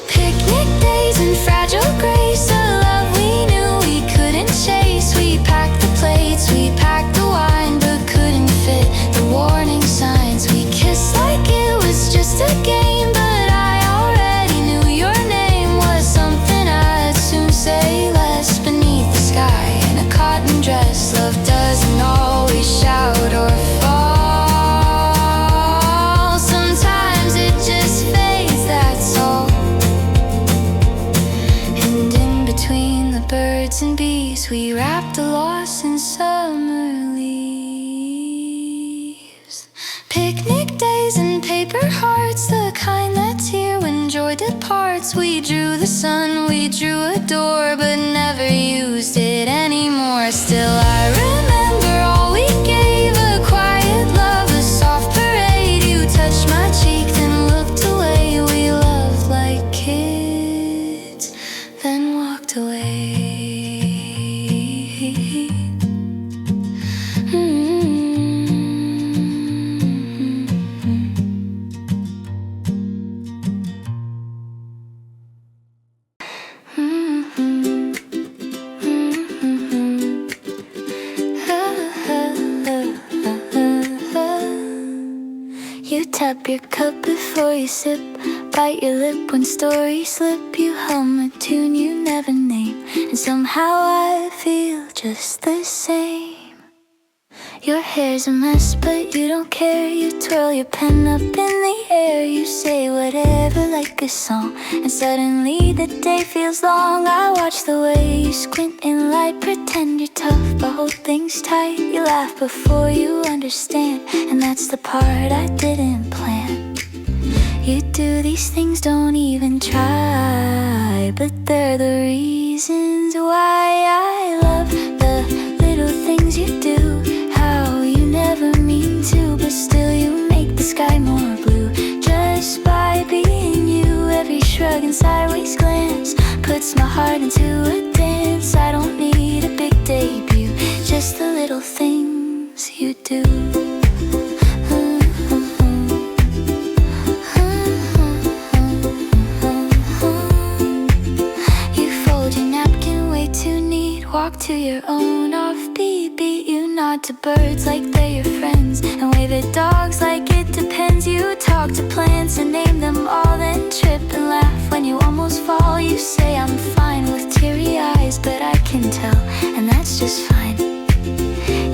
Picnic days and fragile grace, a love we knew we couldn't chase. We packed the plates, we packed the wine, but couldn't fit the warning signs. We kissed like it was just a game, but I already knew your name was something I'd soon say less. Beneath the sky in a cotton dress, love doesn't always shout or fall. Sometimes it just fades, that's all. And in between the birds and bees, we wrapped the loss in summer leaves. Picnic days and paper hearts, the kind that's here when joy departs. We drew the sun, we drew a door, but never used it anymore. Still I remember all we gave, a quiet love, a soft parade. You touched my cheek, then looked away. We loved like kids, then walked away. You tap your cup before you sip, bite your lip when stories slip. You hum a tune you never name, and somehow I feel just the same. Your hair's a mess, but you don't care. You twirl your pen up in the air. You say whatever like a song, and suddenly the day feels long. I watch the way you squint in light, pretend you're tough, but hold things tight. You laugh before you understand, and that's the part I didn't plan. You do these things, don't even try, but they're the reasons why I love the little things you do. How you never mean to, but still you make the sky more blue. Just by being you, every shrug and sideways glance puts my heart into a dance. I don't need a big debut, just the little things you do. Walk to your own offbeat beat. You nod to birds like they're your friends, and wave at dogs like it depends. You talk to plants and name them all, then trip and laugh when you almost fall. You say I'm fine with teary eyes, but I can tell, and that's just fine.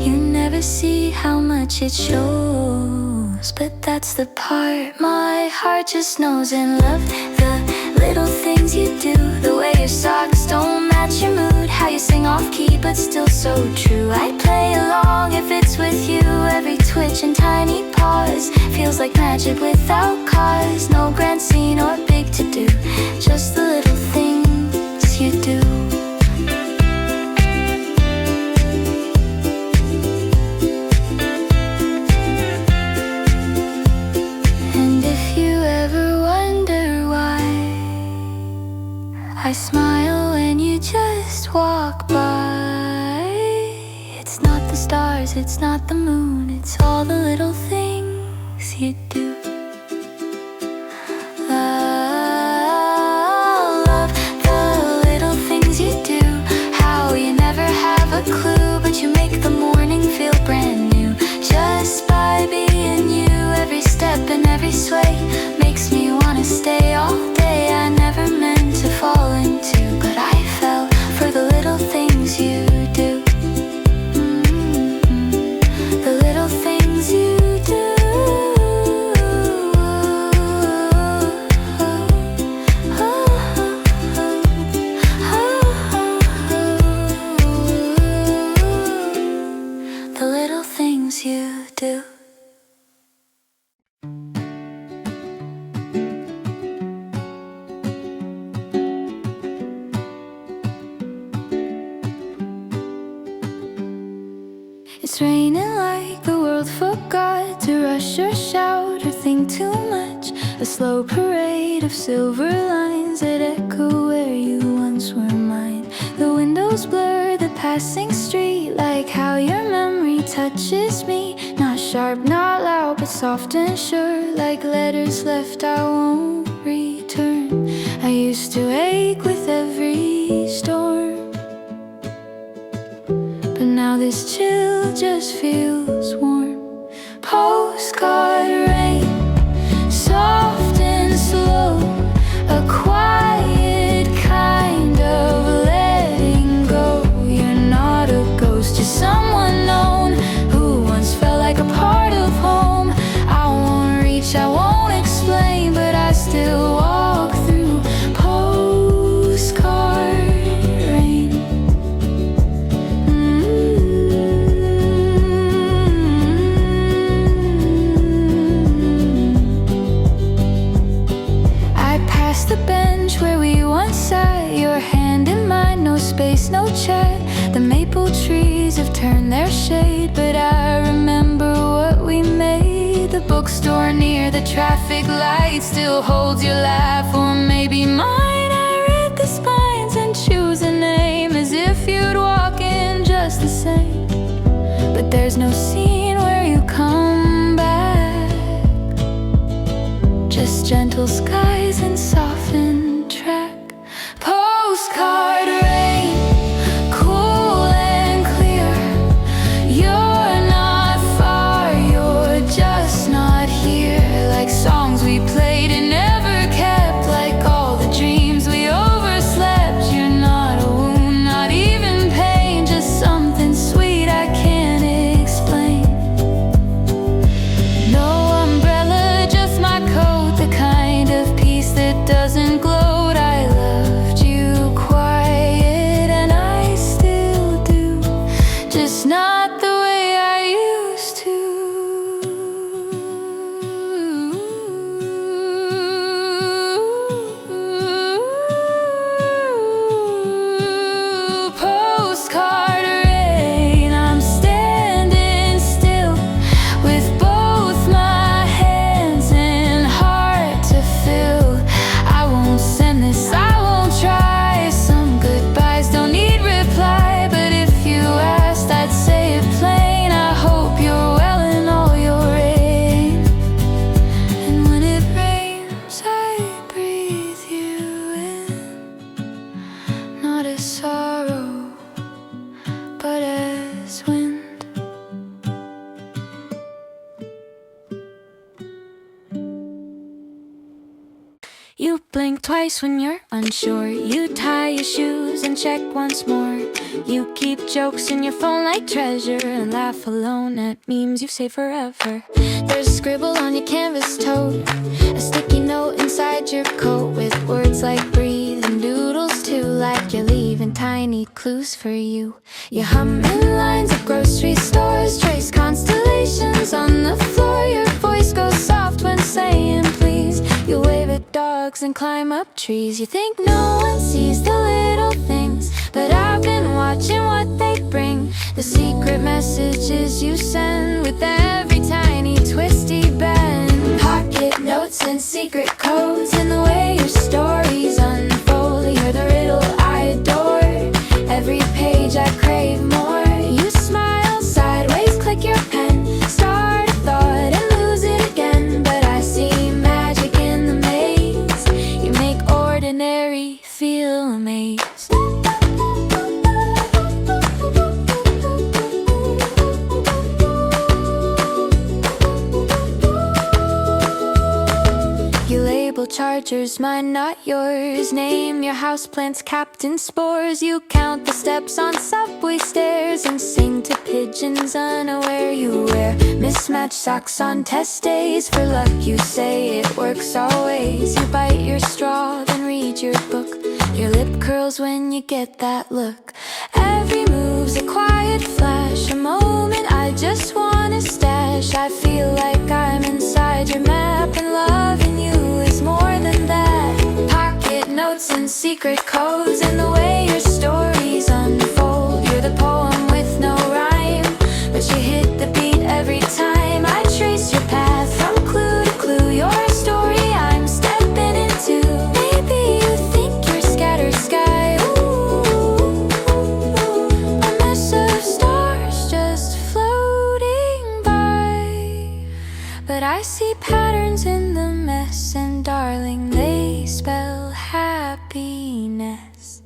You never see how much it shows, but that's the part my heart just knows. And love the little things you do, the way your socks don't match your mood, how you sing off key but still so true. I play along if it's with you. Every twitch and tiny pause feels like magic without cause. No grand scene or big to do, just the little things you do. And if you ever wonder why I smile when you just walk by, it's not the stars, it's not the moon, it's all the little things you do. it's raining like the world forgot to rush or shout or think too much. A slow parade of silver lines that echo where you once were mine. The windows blur the passing street, like how your memory touches me. Not sharp, not loud, but soft and sure, like letters left I won't return. I used to ache with every storm, but now this chill just feels warm. Postcard rain, soft and slow, a quiet kind of letting go. You're not a ghost, just someone known who once felt like a part of home. I won't reach, I won't explain, but I still walk through postcard rain. I passed the bench where we once sat, your hand in mine, no space, no chat. The maple trees have turned their shade, but I remember what we made. The bookstore near the traffic light still holds your laugh, or maybe mine. I read the spines and choose a name as if you'd walk in just the same. But there's no scene where you come back, just gentle skies and softened track. Postcard rain, cool and clear. You're not far, you're just not here. Like songs we played and never kept, like all the dreams we overslept. You're not a wound, not even pain, just something sweet I can't explain. No umbrella, just my coat, the kind of peace that doesn't gloat. I loved you quiet and I still do, just not the way I used to. Postcard rain, I'm standing still with both my hands and heart to fill. I won't send this, I won't try. Some goodbyes don't need reply, but if you asked, I'd say it plain. I hope you're well in all your rain. And when it rains, I breathe you in, not as sorrow, but as wind. You blink twice when you're unsure. You tie your shoes and check once more. You keep jokes in your phone like treasure, and laugh alone at memes you say forever. There's a scribble on your canvas tote, a sticky note inside your coat with words like breathe and doodles too, like you're leaving tiny clues for you. You hum in lines at grocery stores, trace constellations on the floor. Your voice goes soft when saying please. You wave at dogs and climb up trees. You think no one sees the little things, but I've been watching what they bring. The secret messages you send with every tiny twisty bend. Pocket notes and secret codes in the way your stories unfold. You're the riddle I adore, every page I crave more. You smile sideways, click your pen, start a thought and lose it again. But I see magic in the maze, you make ordinary feel amazed. You label chargers, mine not yours. Name your houseplants Captain Spores. You count the steps on subway stairs and sing to pigeons unaware. You wear mismatched socks on test days. For luck you say it works always. You bite your straw, then read your book. Your lip curls when you get that look. Every move's a quiet flash, a moment I just wanna stash. I feel like I'm inside your map, and loving you is more than that. Pocket notes and secret codes in the way your stories unfold. You're the poem with no rhyme, but you hit happiness.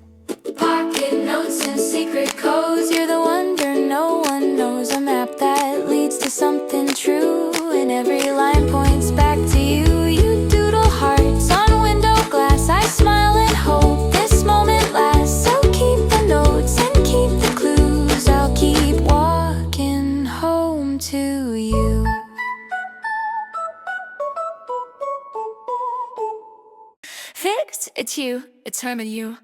Pocket notes and secret codes, you're the wonder no one knows. A map that leads to something true, and every line points back to you. You doodle hearts on window glass, I smile and hope this moment lasts. So keep the notes and keep the clues, I'll keep walking home to you. Fixed, it's you, it's Herman, you.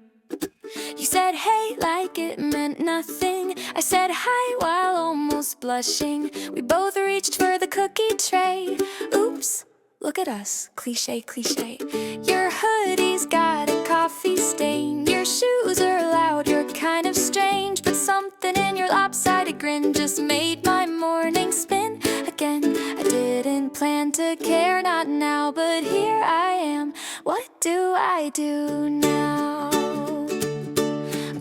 You said hey like it meant nothing. I said hi while almost blushing. We both reached for the cookie tray. Oops, look at us, cliche, cliche. Your hoodie's got a coffee stain. Your shoes are loud, you're kind of strange. But something in your lopsided grin just made my morning spin again. I didn't plan to care, not now, but here I am. What do I do now?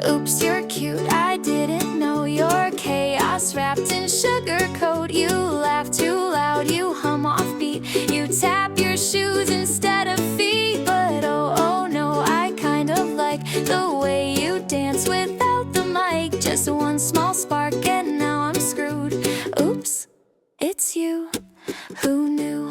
Oops, you're cute, I didn't know. You're chaos wrapped in sugar coat. You laugh too loud, you hum off beat. You tap your shoes instead of feet. But oh no, I kind of like the way you dance without the mic. Just one small spark and now I'm screwed. Oops, it's you, who knew?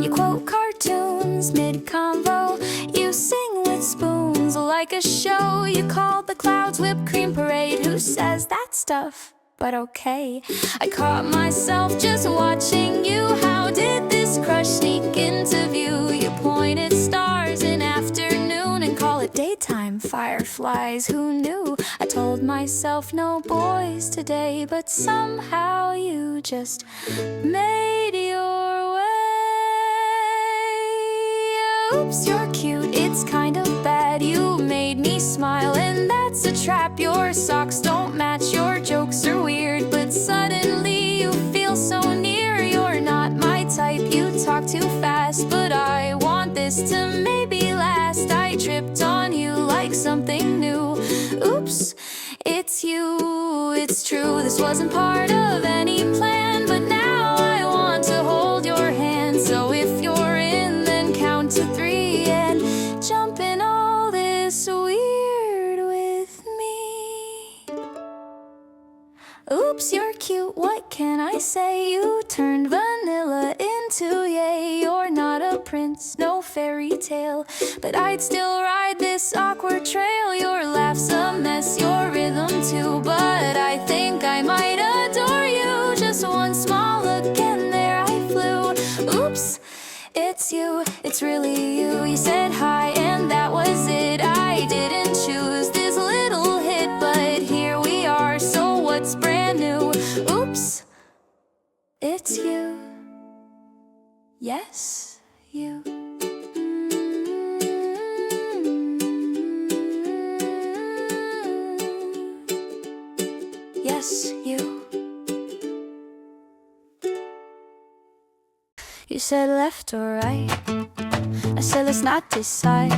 You quote cartoons mid-convo. You sing with spoons like a show. You call the clouds whipped cream parade. Who says that stuff? But okay. I caught myself just watching you. How did this crush sneak into view? You pointed stars in afternoon and call it daytime fireflies. Who knew? I told myself no boys today, but somehow you just made your way. Oops, you're cute, it's kind of bad. You made me smile and that's a trap. Your socks don't match, your jokes are weird, but suddenly you feel so near. You're not my type, you talk too fast, but I want this to maybe last. I tripped on you like something new. Oops, it's you, it's true. This wasn't part of any plan, but now I want to hold your hand. So if you're in, then count to 3 and jump in all this weird with me. Oops, you're cute, what can I say? You turned vanilla into yay. You're not a prince, no fairy tale, but I'd still ride this awkward trail. Your laugh's a mess, your rhythm too, but I think I might adore you. Just one small look and there I flew. Oops, it's you, it's really you. You said hi and that was it. I didn't choose this little hit, but here we are, so what's brand new? Oops, it's you. Yes, you. Yes, you. You said left or right, I said let's not decide.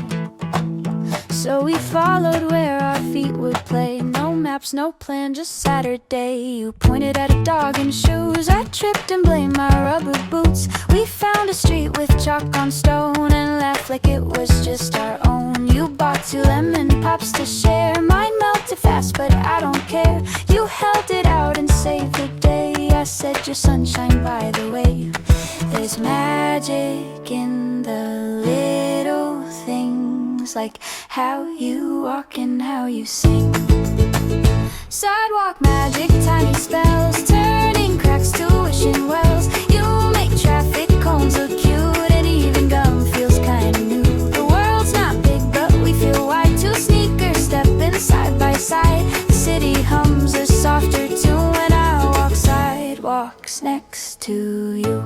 So we followed where our feet would play. No maps, no plan, just Saturday. You pointed at a dog in shoes, I tripped and blamed my rubber boots. We found a street with chalk on stone and laughed like it was just our own. You bought 2 lemon pops to share. Mine melted fast, but I don't care. You held it out and saved the day. I said you're sunshine, by the way. There's magic in the little things, like how you walk and how you sing. Sidewalk magic, tiny spells, turning cracks to wishing wells. You make traffic cones look cute, and even gum feels kinda new. The world's not big, but we feel wide. 2 sneakers stepping side by side. The city hums a softer tune when I walk sidewalks next to you.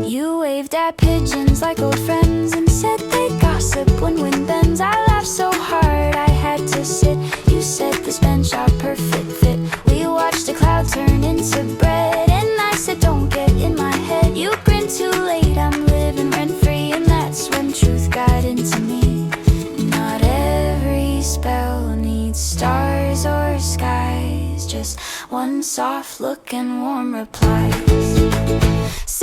You waved at pigeons like old friends and said they gossip when wind bends. I laughed so hard I had to sit. You said this bench our perfect fit. We watched a cloud turn into bread, and I said don't get in my head. You grinned too late, I'm living rent free, and that's when truth got into me. Not every spell needs stars or skies, just one soft look and warm replies.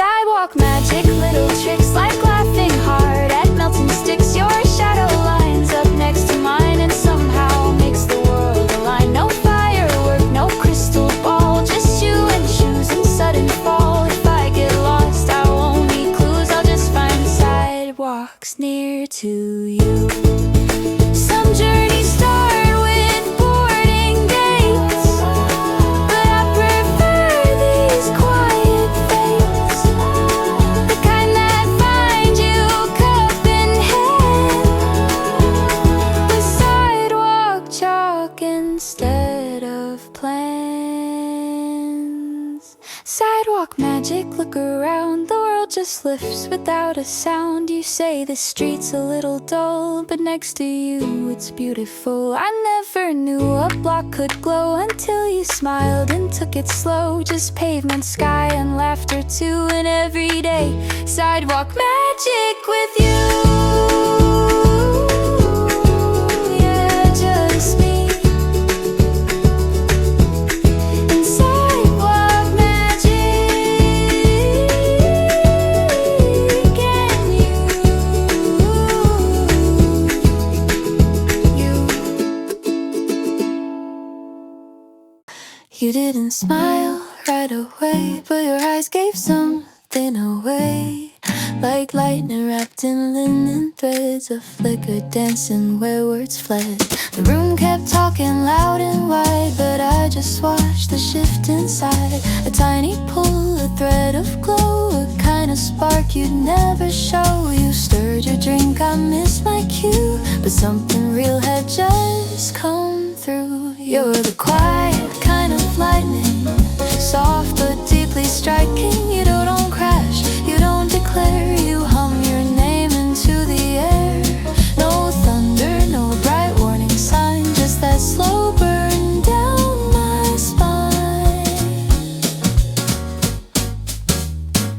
Sidewalk magic, little tricks like laughing hard at melting sticks. Your shadow lines up next to mine and somehow makes the world align. No firework, no crystal ball, just you and shoes in sudden fall. If I get lost, I won't need clues, I'll just find sidewalks near to you. Some journeys start with boarding gates, but I prefer these quiet fates, the kind that find you cup in hand, with sidewalk chalk instead of plans. Sidewalk magic, look around, the world just lifts without a sound. You say the street's a little dull, but next to you it's beautiful. I never knew a block could glow until you smiled and took it slow. Just pavement, sky, and laughter too, and every day sidewalk magic with you. Yeah, just me and sidewalk magic and you. You didn't smile right away, but your eyes gave something away. Like lightning wrapped in linen threads, a flicker dancing where words fled. The room kept talking loud and wide, but I just watched the shift inside. A tiny pull, a thread of glow, a kind of spark you'd never show. You stirred your drink, I missed my cue, but something real had just come through. You're the quiet kind of lightning, soft but deeply striking. You don't crash, you don't declare, you hum your name into the air. No thunder, no bright warning sign, just that slow burn down my spine.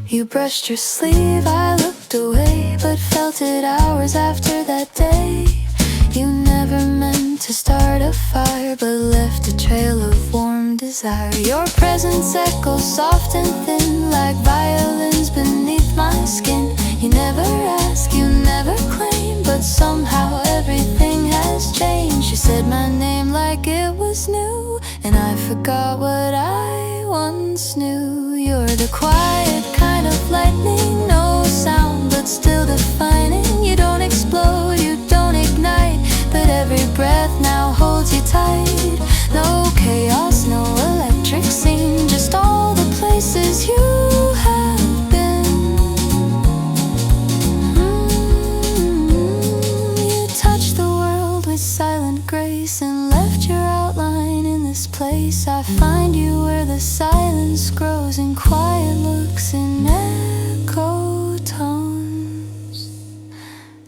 You brushed your sleeve, I looked away, but felt it hours after that day. You never meant to start a fire, but left a trail of warm desire. Your presence echoes soft and thin, like violins beneath my skin. You never ask, you never claim, but somehow everything has changed. You said my name like it was new, and I forgot what I once knew. You're the quiet kind of lightning, no sound, but still defining. You don't explode, you don't ignite, but every breath now holds you tight. No chaos, no electric scene, just all the places you have been. You touched the world with silent grace and left your outline in this place. I find you where the silence grows in quiet looks and echo tones.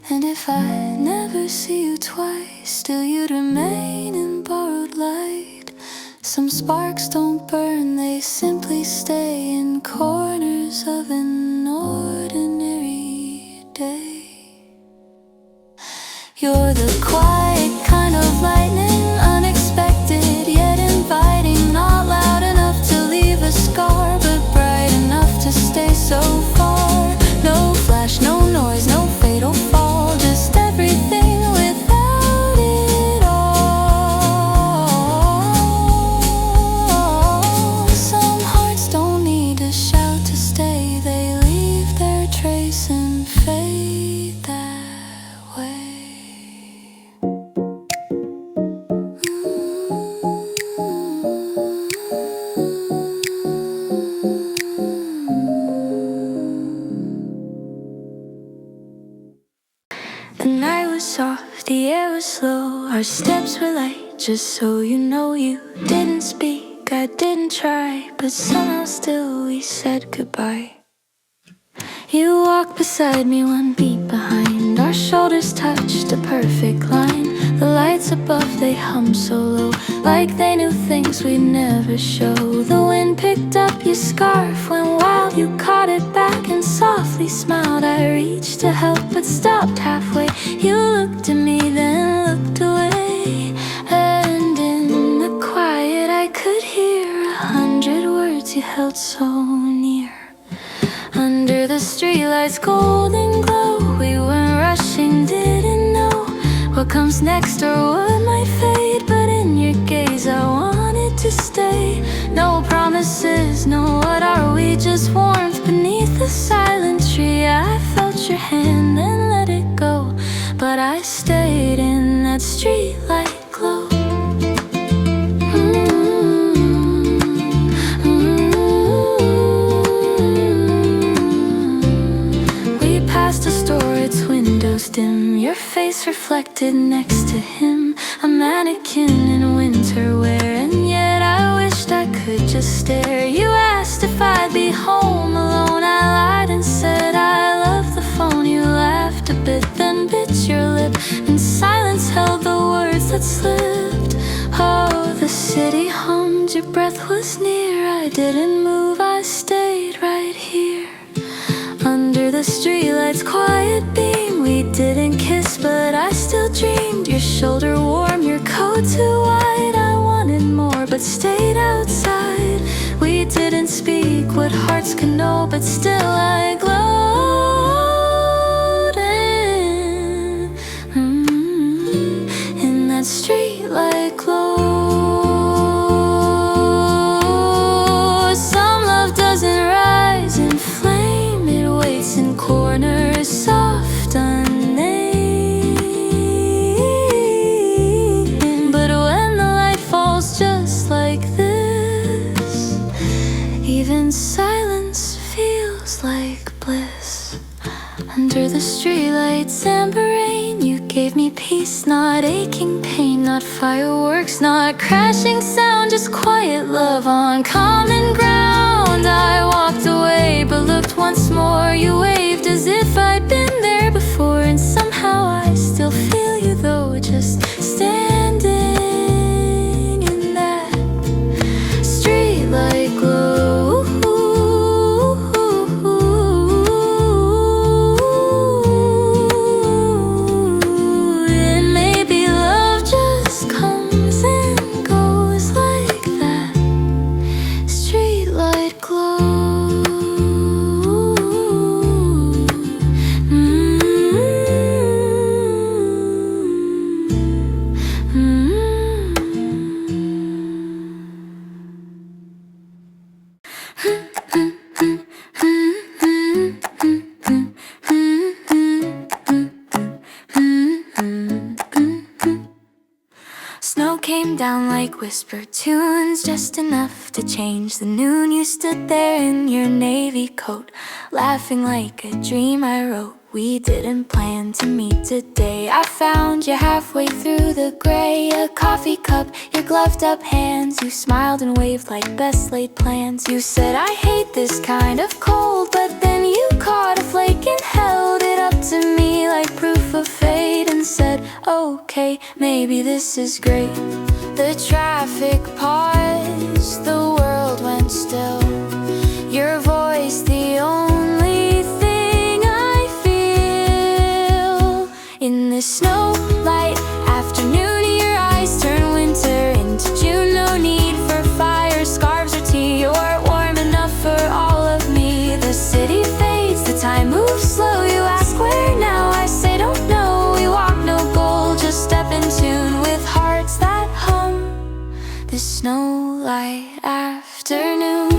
And if I never see you twice, still you'd remain in borrowed light. Some sparks don't burn, they simply stay in corners of an ordinary day. You're the quiet kind of lightning, unexpected yet inviting. Not loud enough to leave a scar, but bright enough to stay so far. No flash, no noise, no fatal fall, just everything without it all. Some hearts don't need to shout to stay, they leave their trace and fade that way. The night was soft, the air was slow, our steps were light, just so you know. You didn't speak, I didn't try, but somehow still we said goodbye. You walked beside me, one beat behind, our shoulders touched a perfect line. The lights above, they hum so low, like they knew things we'd never show. The wind picked up your scarf, went wild, you caught it back and softly smiled. I reached to help but stopped halfway. You looked at me, then looked away, and in the quiet I could hear 100 words you held so near. streetlights golden glow. We weren't rushing, didn't know what comes next or what might fade. But in your gaze I wanted to stay. No promises, no what are we, just warmth beneath the silent tree. I felt your hand then let it go, but I stayed in that streetlight glow. We passed a store, its windows dim, your face reflected next to him. A mannequin in winter wear, and yet I wished I could just stare. You asked if I'd be home alone, I lied and said I love the phone. You laughed a bit, then bit your lip, and silence held the words that slipped. Oh, the city hummed, your breath was near. I didn't move, I stayed right here. Under the streetlight's quiet beam, we didn't kiss, but I still dreamed. Your shoulder warm, your coat too wide. I wanted more, but stayed outside. We didn't speak what hearts can know, but still I glowed in that streetlight glow. Some love doesn't rise in flame, it waits in corners, soft, unnamed. But when the light falls just like this, even silence feels like bliss. Under the streetlights, amber rain, you gave me peace, not aching pain, not fireworks, not crashing sound, just quiet love on common ground. I walked away but looked once more. You waved as if I'd been there before, and somehow I still feel you, though just standing in that streetlight glow. And maybe love just comes and goes like that streetlight glow. Snow came down like whispered tunes, just enough to change the noon. You stood there in your navy coat, laughing like a dream I wrote. We didn't plan to meet today. I found you halfway through the gray, a coffee cup, your gloved up hands. You smiled and waved like best laid plans. You said I hate this kind of cold, but then you caught a flake and held it up to me like proof of fate, and said okay, maybe this is great. The traffic paused, the world went still. Your voice the only thing I feel. In this snow light afternoon, your eyes turn winter into June. No need for fire, scarves or tea. You're warm enough for all of me. The city fades, the time moves slow. You ask where now, I say don't know. We walk no goal, just step in tune with hearts that hum. This snow light afternoon.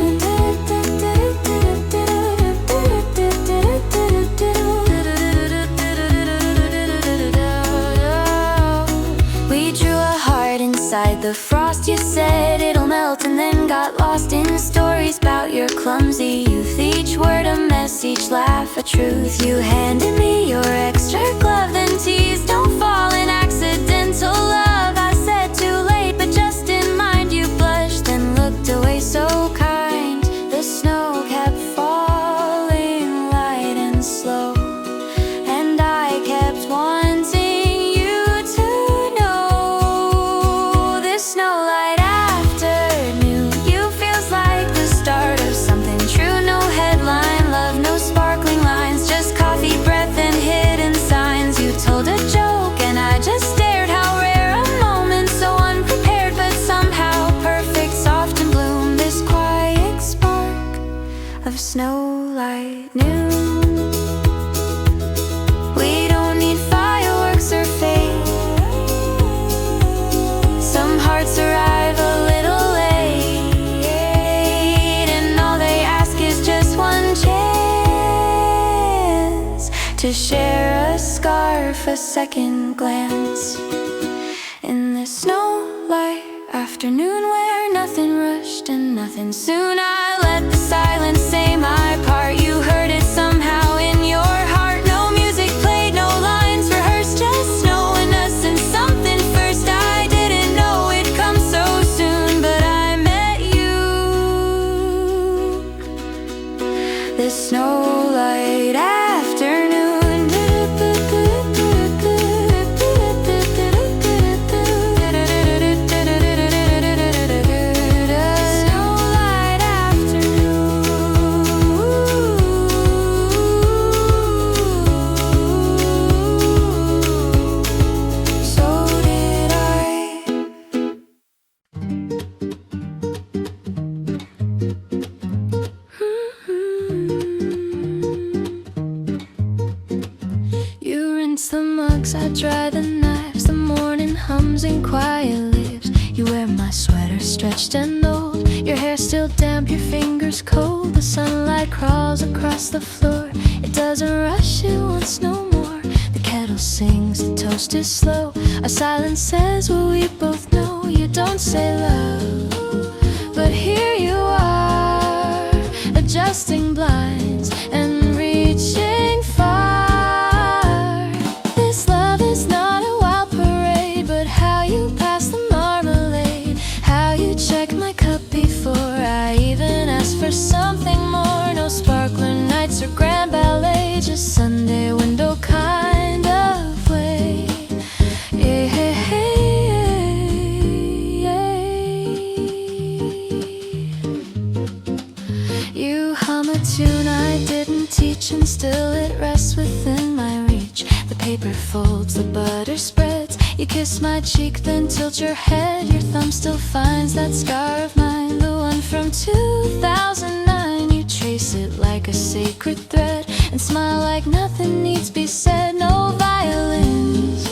We drew a heart inside the frost. You said it'll melt, and then got lost in stories about your clumsy youth. Each word a mess, each laugh a truth. You handed me your extra glove, then teased don't fall in accidental love. I said too late, but just in mind. You blushed, then looked away so kind. The snow kept falling light and slow, and I kept wanting you to know. This snow light afternoon, you feels like the start of something true. No headline love, no sparkling lines, just coffee breath to share a scarf, a second glance. In this snowlight afternoon where nothing rushed and nothing soon, I let the silence say my part. You heard it somehow in your heart. No music played, no lines rehearsed, just knowing us and something first. I didn't know it'd come so soon, but I met you. This snowlight afternoon. I dry the knives, the morning hums in quiet lips. You wear my sweater stretched and old, your hair still damp, your fingers cold. The sunlight crawls across the floor, it doesn't rush, it wants no more. The kettle sings, the toast is slow. Our silence says what we both know. You don't say love, but here you are, adjusting blinds and reaching far. For something more, no sparkler nights or grand ballet, just Sunday window kind of way. Yeah, you hum a tune I didn't teach, and still it rests within my reach. The paper folds, the butter spreads. You kiss my cheek, then tilt your head. Your thumb still finds that scar of mine, the one from 2009. You trace it like a sacred thread and smile like nothing needs be said. No violins,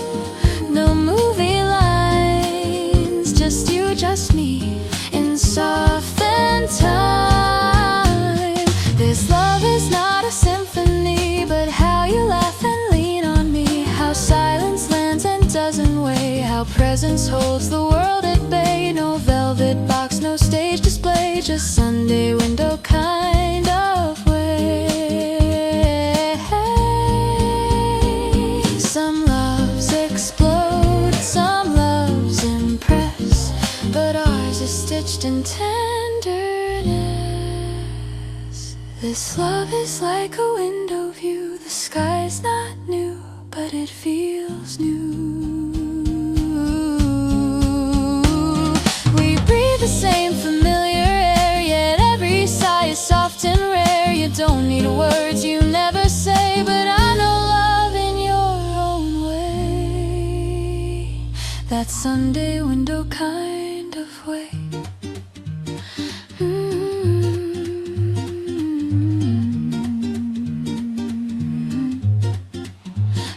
no movie lines, just you, just me, in softened time. This love is not a symphony, but how you laugh and lean on me, how silence lands and doesn't weigh, how presence holds the world at bay. No velvet box, no stage display, just Sunday window kind of way. Some loves explode, some loves impress, but ours is stitched in tenderness. This love is like a window view, the sky's not new, but it feels new. We breathe the same familiar air, yet every sigh is soft and rare. You don't need words, you never say, but I know love in your own way. That Sunday window kind of way.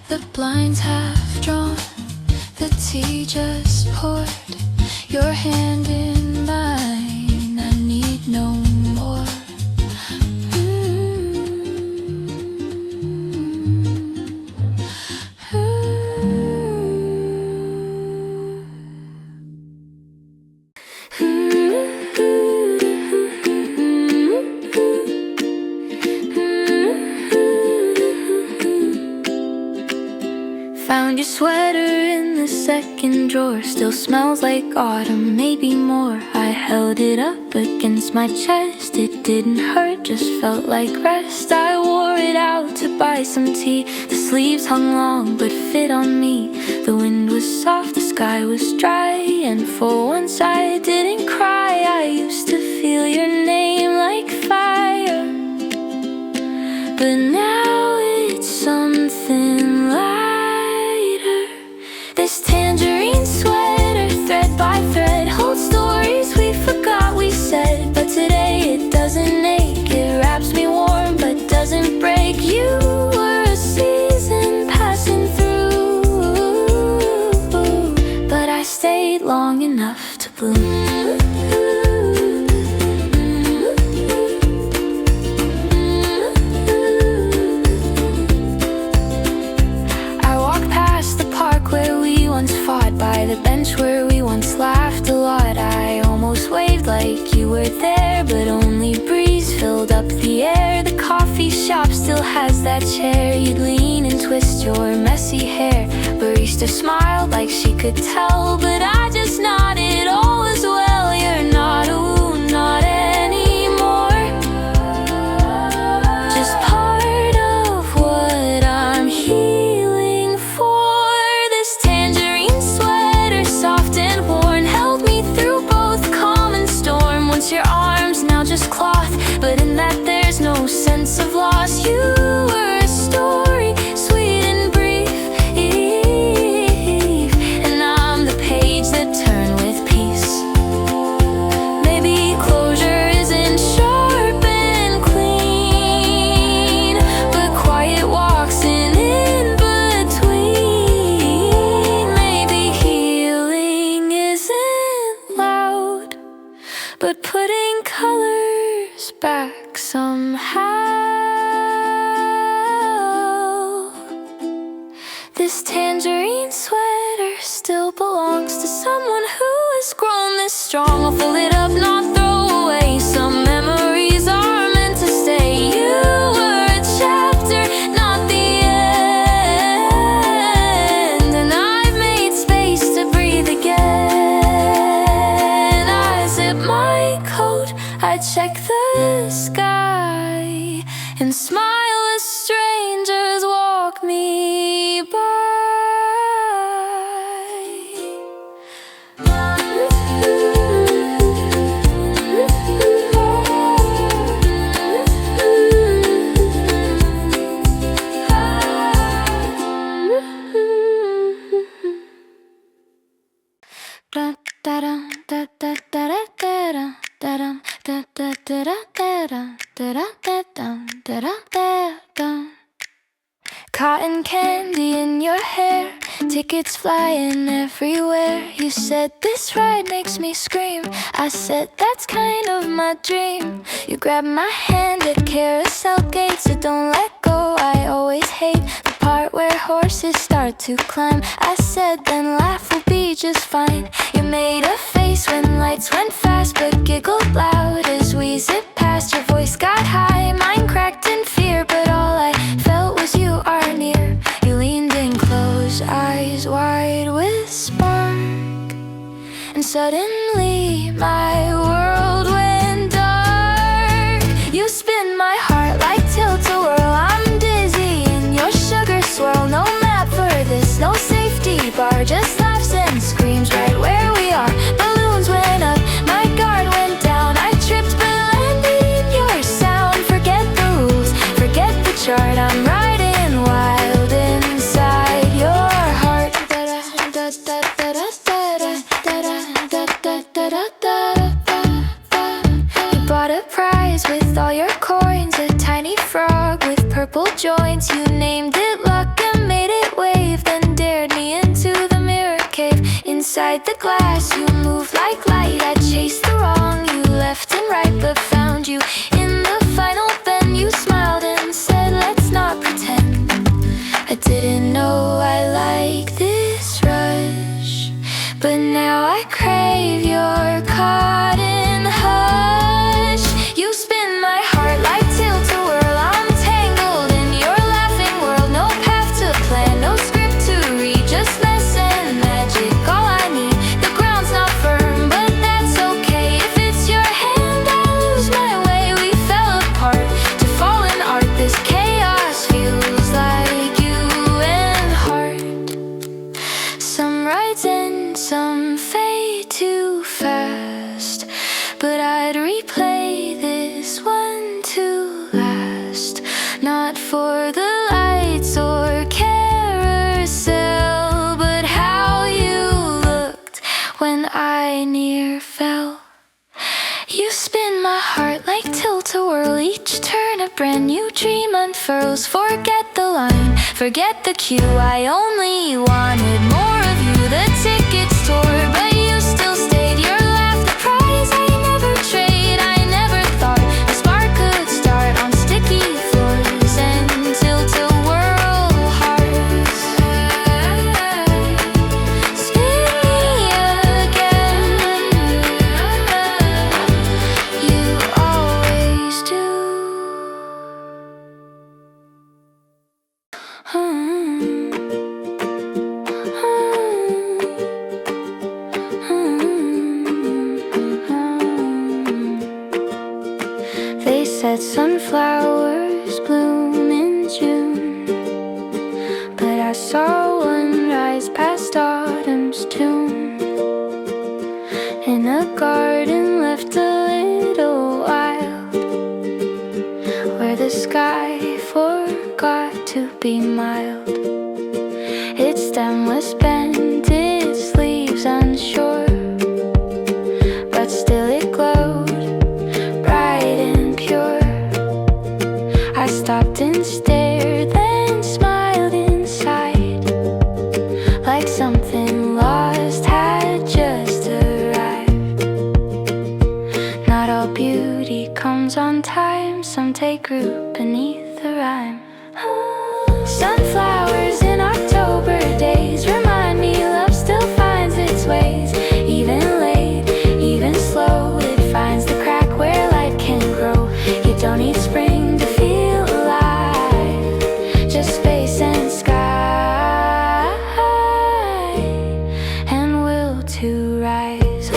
The blinds half drawn, the tea just poured, your hand in mine, I need no more. Found your sweater in the second drawer, still smells like autumn, maybe more. I held it up against my chest, it didn't hurt, just felt like rest. I wore it out to buy some tea, the sleeves hung long but fit on me. The wind was soft, the sky was dry, and for once I didn't cry. I used to feel your name like fire, but now it's something lighter. This tangerine sweater, thread by thread, holds stories we forgot we said. But today it doesn't ache, it wraps me warm but doesn't break. You were a season passing through, but I stayed long enough to bloom. bench where we once laughed a lot. I almost waved like you were there, but only breeze filled up the air. The coffee shop still has that chair. You'd lean and twist your messy hair. Barista smiled like she could tell, but I just nodded. All was well, you're not, ooh, not anymore. Just part of what I'm healing for. This tangerine sweater, soft and worn, held me through both calm and storm. Once your arms, now just cloth, but in that there's no sense of loss. You were a story, sweet and brief, and I'm the page that turned with peace. Maybe closure isn't sharp and clean, but quiet walks in between. Maybe healing isn't loud, but putting colors back somehow. This tangerine sweater still belongs to someone who has grown this strong. I'll fold it up, not throw away. Some memories are meant to stay. You were a chapter, not the end, and I've made space to breathe again. I zip my coat, I check the sky, and smile as strangers walk me by. Cotton candy in your hair, tickets flying everywhere. You said this ride makes me scream. I said that's kind of my dream. You grabbed my hand at carousel gates, so don't let go. I always hate the part where horses start to climb. I said then laugh will be just fine. You made a face when lights went fast, but giggled loud as we zipped past. Your voice got high, mine cracked in fear, but all I felt was you are near. You leaned in close, eyes wide with spark, and suddenly my world went dark. You spin my heart like tilt-a-whirl. I'm dizzy in your sugar swirl. No map for this, no safety bar, just laughs and screams right where we are. Balloons went up, my guard went down. I tripped but landed in your sound. Forget the rules, forget the chart. I'm riding wild inside your heart. You bought a prize with all your coins, a tiny frog with purple joints. You named it luck and made it wave, then dared me into the mirror cave. Inside the glass you moved like light. I chased the wrong, you left and right, but found you in the final bend. You smiled and said let's not pretend. I didn't know I liked this rush, but now I crave your cotton hush. You spin my heart like tilt-a-whirl. I'm tangled in your laughing world. No path to plan, no script to read, just mess and magic, all I need. The ground's not firm, but that's okay. If it's your hand, I lose my way. We fell apart to fall in art. This chaos feels like you and heart. Some rides end, some fade too fast, but I'd replay this one to last. Not for the lights or carousel, but how you looked when I near fell. You spin my heart like tilt-a-whirl. Each turn a brand new dream unfurls. Forget the line, forget the cue. I only wanted more of you. The tickets tore, but you still stayed. Your laugh, the prize I never trade. I never thought a spark could start on sticky floors and tilt-a-whirl hearts. Spin me They said sunflowers bloom in June, but I saw one rise past autumn's tomb in a garden left a little wild, where the sky forgot to be mild. Its stem was bent, its leaves unsure, but still it glowed bright and pure. I stopped and stared, then smiled inside, like something lost had just arrived. Not all beauty comes on time, some take root beneath the rhyme. Sunflowers in October days remind me love still finds its ways. Even late, even slow, it finds the crack where light can grow. You don't need spring to feel alive, just space and sky, and will to rise.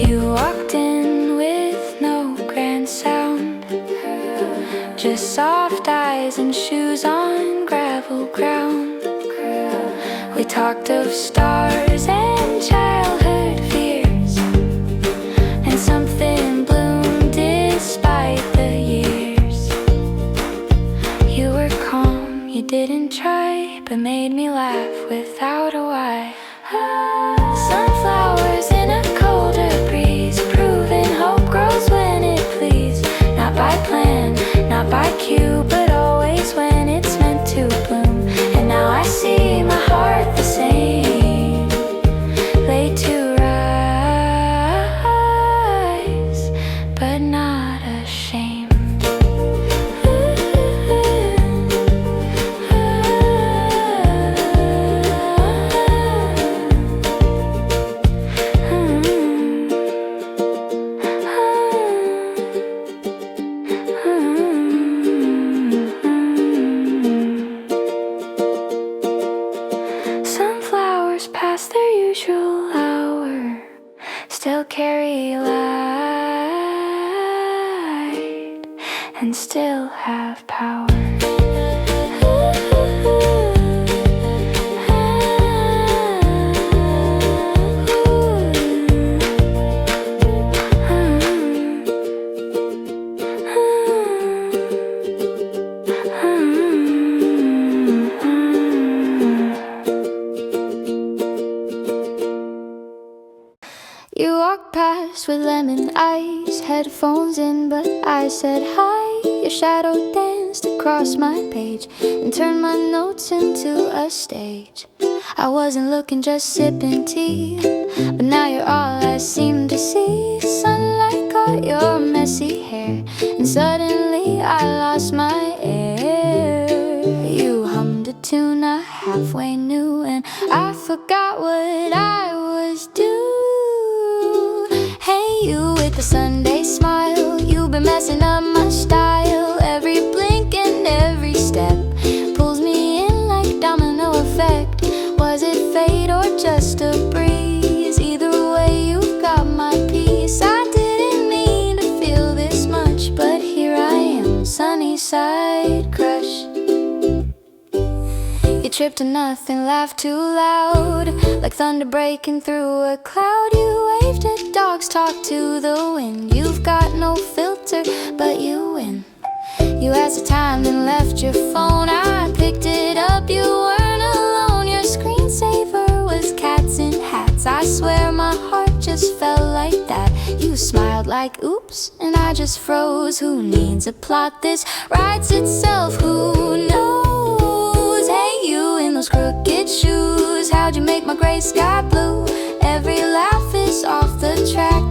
You walked in with no grand sound, just soft eyes and shoes on gravel ground. We talked of stars and childhood fears, and something bloomed despite the years. You were calm, you didn't try, but made me laugh without a why. Sunflowers in a colder breeze, proving hope grows when it please. Not by plan, not by cue, but always when it's meant to bloom. And now I see my heart the same, late to rise, but not ashamed. Sunflowers past their usual hour still carry light and still have power. You walked past with lemon eyes, headphones in, but I said hi. Your shadow danced across my page and turned my notes into a stage. I wasn't looking, just sipping tea, but now you're all I seem to see. Sunlight caught your messy hair, and suddenly I lost my air. You hummed a tune I halfway knew, and I forgot what I was doing. Hey, you with the Sunday smile, you've been messing up my style. Every blink and every step pulls me in like domino effect. Was it fate or just a breeze? Either way, you've got my piece. I didn't mean to feel this much, but here I am, sunny side crush. You tripped to nothing, laughed too loud, like thunder breaking through a cloud. You waved at dogs, talked to the wind. You've got no filter, but you win. You asked the time, then left your phone. I picked it up, you weren't alone. Your screensaver was cats in hats. I swear my heart just felt like that. You smiled like oops, and I just froze. Who needs a plot? This writes itself, who knows? Hey, you in those crooked shoes, how'd you make my gray sky blue? Every laugh is off the track,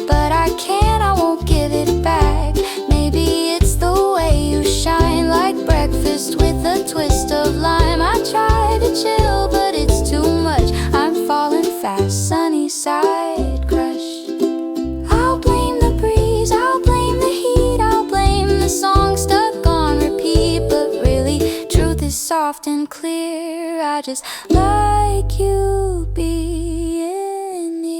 but I can't, I won't give it back. Maybe it's the way you shine, like breakfast with a twist of lime. I try to chill, but it's too much. I'm falling fast, sunny side crush. soft and clear. I just like you being near.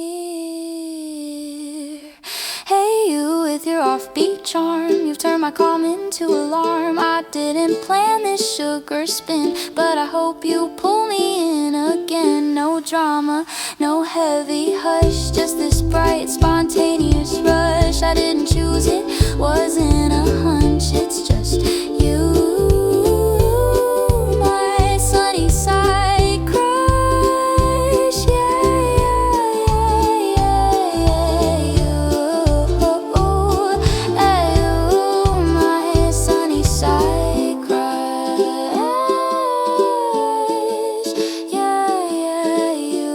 Hey, you with your offbeat charm, you've turned my calm into alarm. I didn't plan this sugar spin, but I hope you pull me in again. No drama, no heavy hush, just this bright, spontaneous rush. I didn't choose it, wasn't a hunch, it's just you, my sunny side crush. Yeah, you, my sunny side crush. Yeah, you,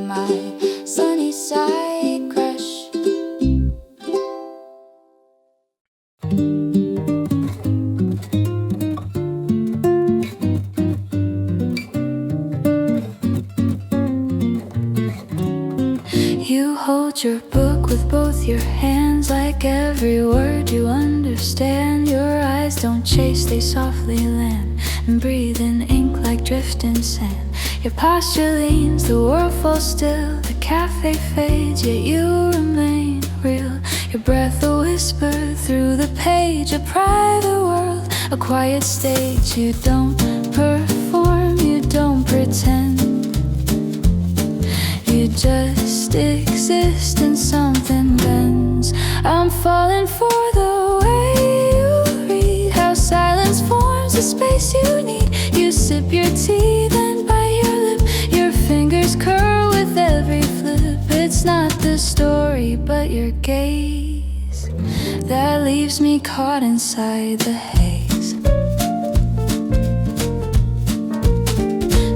my sunny side crush. You hold your book with both your hands, like every word you understand. Your eyes don't chase, they softly land and breathe in ink like drifting sand. Your posture leans, the world falls still, the cafe fades, yet you remain real. Your breath a whisper through the page, a private world, a quiet stage. You don't perform, you don't pretend, you just exist and something bends. I'm falling for the way you read, how silence forms the space you need. You sip your tea, then bite your lip, your fingers curl with every flip. It's not the story, but your gaze that leaves me caught inside the haze.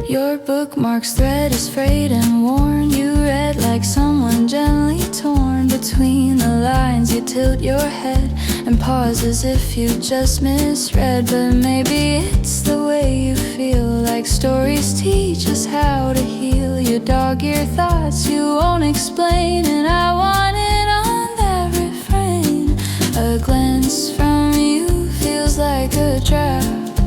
Your bookmark's thread is frayed and worn. You read like someone gently torn between the lines. You tilt your head and pause as if you just misread. But maybe it's the way you feel, like stories teach us how to heal. You dog your thoughts, you won't explain, and I want it on that refrain. A glance from you feels like a draft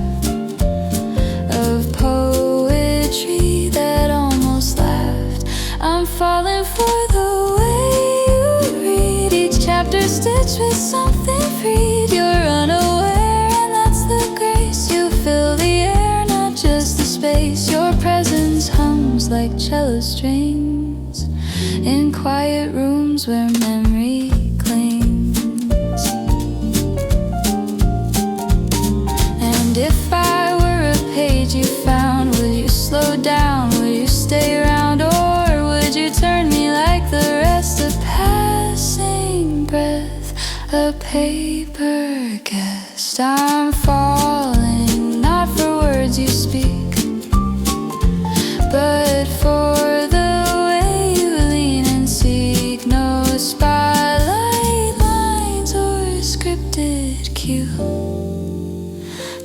of poetry that almost laughed. I'm falling for the way you read, each chapter stitched with something freed. You're unaware, and that's the grace. You fill the air, not just the space. Your presence hums like cello strings in quiet rooms where memory clings. And if I were a page you found, would you slow down, would you stay around, or would you turn me like the rest? A passing breath, a paper guest. I'm falling, not for words you speak, but for the way you lean and seek. No spotlight lines or scripted cue,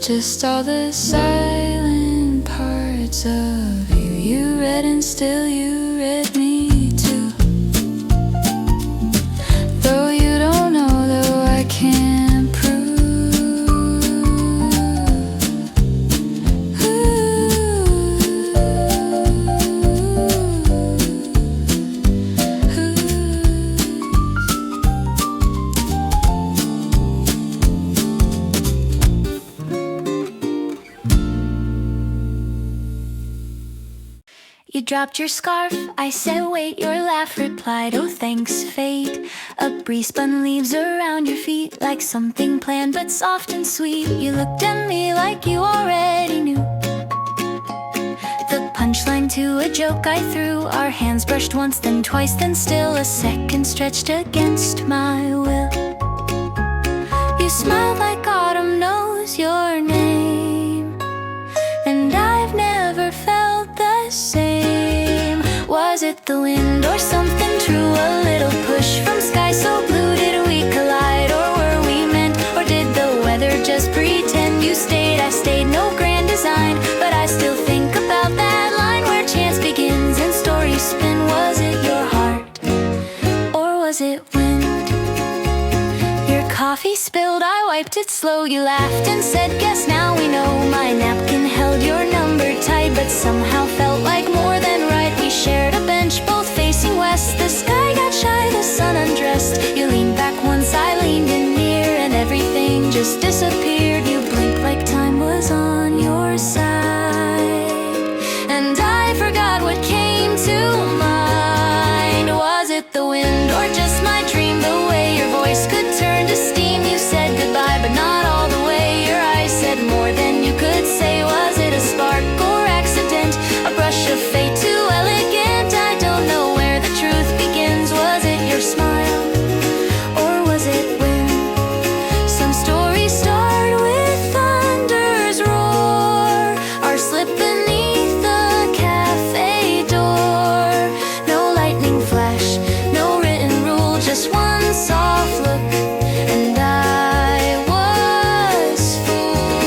just all the silent parts of you. You read and still you read me too. Though you don't know, though I can't prove. You dropped your scarf, I said wait, your laugh replied, oh thanks fate. A breeze spun leaves around your feet, like something planned but soft and sweet. You looked at me like you already knew the punchline to a joke I threw. Our hands brushed once, then twice, then still a second stretched against my will. You smiled like autumn knows your name, and I've never felt the same. Was it the wind or something true? A little push from sky so blue. Did we collide, or were we meant? Or did the weather just pretend? You stayed, I stayed, no grand design, but I still think about that line where chance begins and stories spin. Was it your heart, or was it wind? Your coffee coffee spilled, I wiped it slow. You laughed and said, guess now we know. My napkin held your number tight, but somehow felt like more than right. We shared a bench, both facing west. The sky got shy, the sun undressed. You leaned back once, I leaned in near, and everything just disappeared. You blinked like time was on your side, and I forgot what came to mind. Was it the wind or just my dream? The way your voice could turn to steam. You said goodbye, but not all the way. Your eyes said more than you could say. Was it a spark or accident? A brush of fate too elegant? I don't know where the truth begins. Was it your smile, or was it wind? Some stories start with thunder's roar, or slip beneath the cafe door. No lightning flash, no written rule, just one soft look, and I was fooled.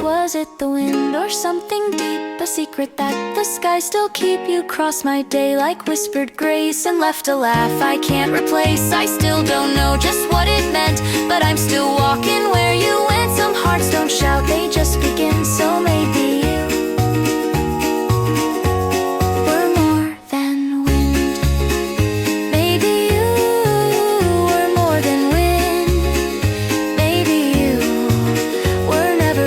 Was it the wind or something deep, a secret that the sky still keep? You crossed my day like whispered grace and left a laugh I can't replace. I still don't know just what it meant, but I'm still walking where you went. Some hearts don't shout, they just begin. So maybe you were more than wind. Maybe you were more than wind. Maybe you were never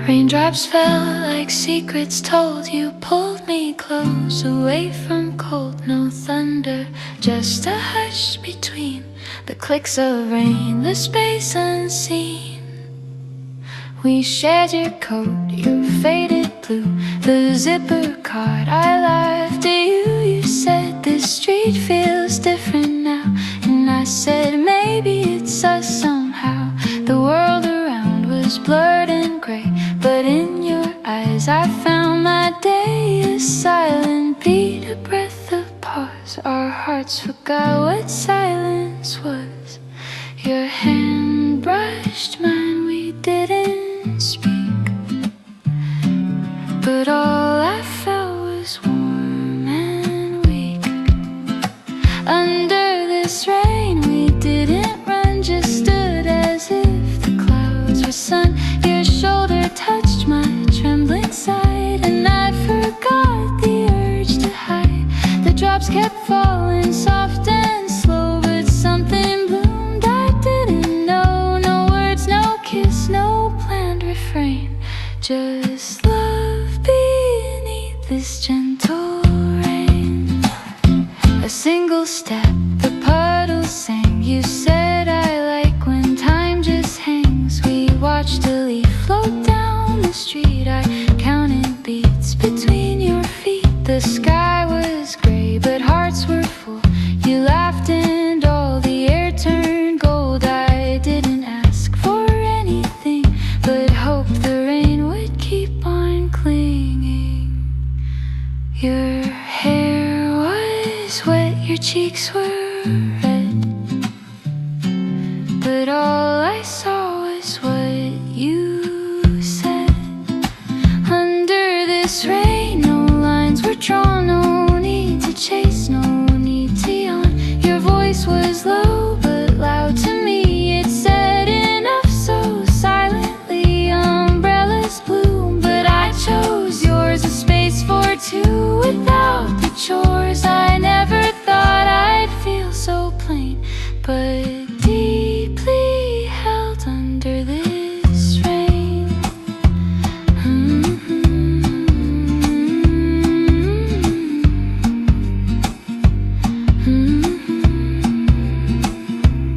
Raindrops fell like secrets told. You pulled me close, away from cold. No thunder, just a hush between the clicks of rain, the space unseen. We shared your coat, your faded blue, the zipper card. I laughed at you, you said this street feels different now. And I said maybe it's us somehow. The world around was blurred and gray, but in your eyes I found my day. A silent beat, a breath of pause. Our hearts forgot what silence was. Your hand brushed mine, we didn't speak, but all I felt was warm and weak. Under this rain we didn't run, just stood as if the clouds were sun. Your shoulder touched my trembling side, and I forgot the urge to hide. The drops kept falling soft and slow, but something bloomed I didn't know. No words, no kiss, no planned refrain, just love beneath this gentle rain. A single step, the puddle sang. You said I like when time just hangs. We watched a leaf float down the street. I counted beats between your feet. The sky was gray, but hearts were full. You laughed and all the air turned gold. I didn't ask for anything, but hoped the rain would keep on clinging. Your hair was wet, your cheeks were red, but all I saw was what you said. Under this rain, no lines were drawn, no need to chase, no need to yawn. Your voice was low but loud to me. It said enough so silently. Umbrellas bloom, but I chose yours. A space for two without the chores. I never thought I'd feel so plain, but deeply held under this rain.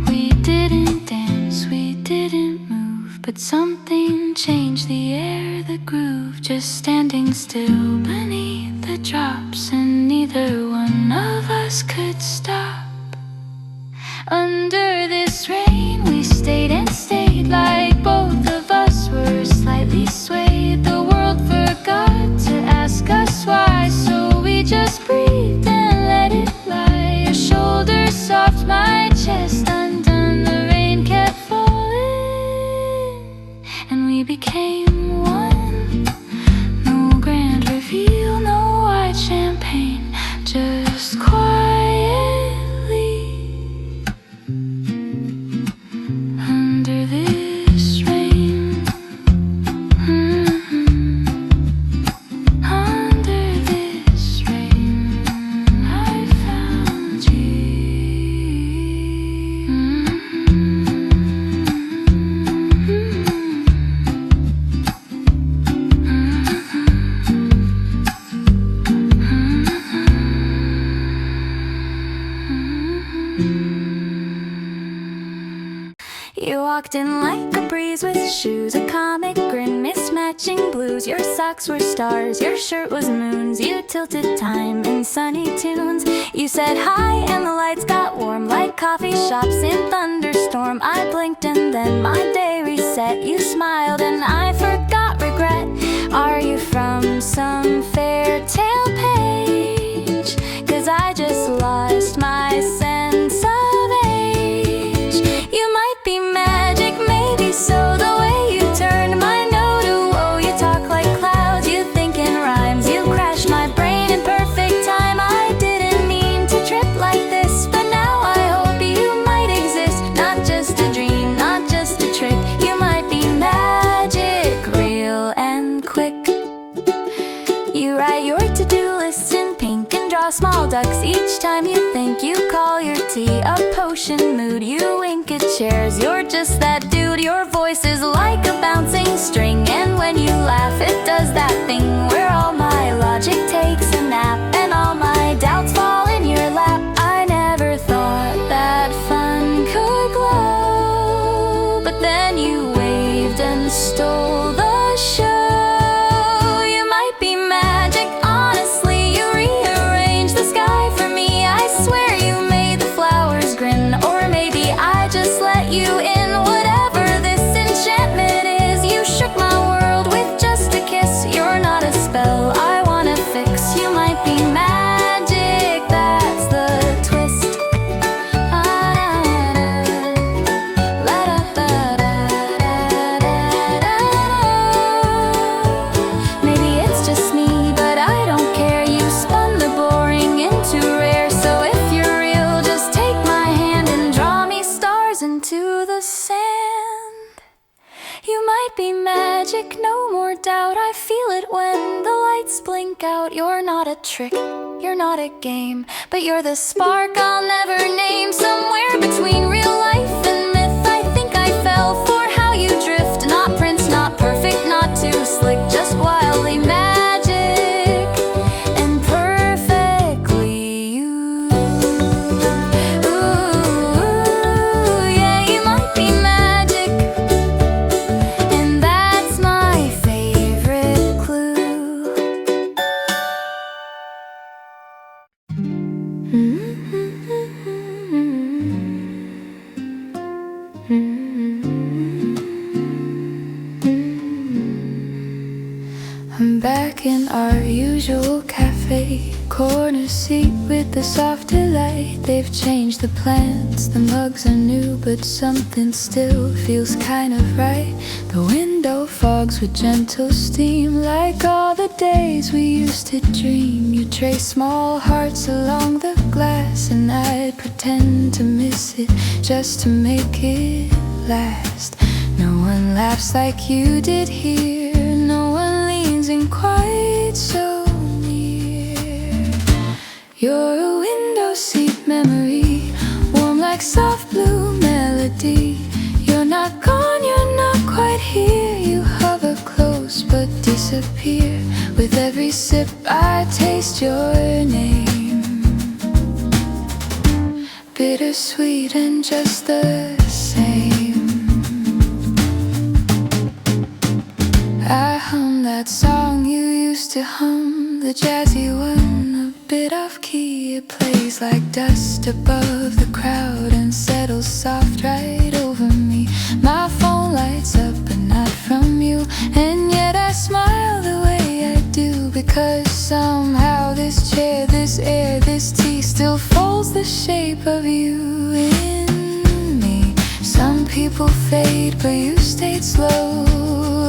We didn't dance, we didn't move, but something changed the air, the groove. Just standing still beneath the drops, and neither one of us could stop. Under this rain we stayed and stayed, like both of us were slightly soft, my chest undone. The rain kept falling, and we became one. No grand reveal, no white champagne, just quietly under this rain. Under this rain, I found you. You walked in like a breeze with shoes, a comic grin, mismatching blues. Your socks were stars, your shirt was moons. You tilted time in sunny tunes. You said hi and the lights got warm like coffee shops in thunderstorm. I blinked and then my day reset. You smiled and I forgot regret. Are you from some fairy tale page? 'Cause I just lost my sense of age. You might be magic, maybe so. The way you turned my no to woe. You talk like clouds, you think in rhymes. You crashed my brain in perfect time. I didn't mean to trip like this, but now I hope you might exist. Not just a dream, not just a trick. You might be magic, real and quick. You write your to-do lists in pink and draw small ducks each time you think. You call your tea a potion mood. You wink at chairs, you're just that dude. Your voice is like a bouncing string, and when you laugh it does that thing where all my logic takes a nap and all my doubts fall in your lap. I never thought that fun could glow, but then you waved and stole the show. You might be magic, honestly. You rearranged the sky for me. I swear you made the flowers grin, or maybe I just let you in. Whatever this enchantment is, you shook my world with just a kiss. You're not a spell I wanna fix. You might be magic, that's the twist. Maybe it's just me, but I don't care. You spun the boring into rare. So if you're real, just take my hand and draw me stars into the sand. You might be magic, no more doubt. I feel it when the lights blink out. You're not a trick, you're not a game, but you're the spark I'll never name. Somewhere between real life and myth, I think I fell for how you drift. Not Prince, not perfect, not too slick, just wildly magic and perfectly you. Ooh, yeah, you might be magic, and that's my favorite clue. I'm back in our usual cafe, corner seat with the softer light. They've changed the plants, the mugs are new, but something still feels kind of right. The window fogs with gentle steam, like all the days we used to dream. You trace small hearts along the glass, and I'd pretend to miss it just to make it last. No one laughs like you did here, no one leans in quite so near. You're a window seat memory, warm like soft blue melody. You're not gone, you're not quite here. You hover close but disappear. With every sip I taste your name. Bittersweet and just the same. I hum that song you used to hum, the jazzy one, a bit off key. It plays like dust above the crowd and settles soft right over me. My phone lights up but not from you, and yet I smile the way I do, because somehow this chair, this air, this tea still folds the shape of you in me. Some people fade, but you stayed slow,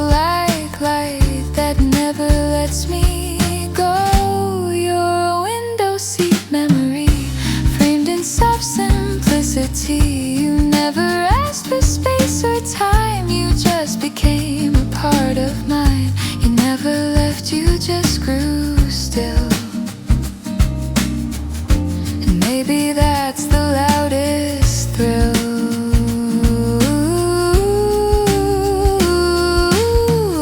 like light that never lets me go. You're a window seat memory, framed in soft simplicity. You never asked for space or time, you just became a part of mine. You never left, you just grew still. And maybe that's the loudest thrill.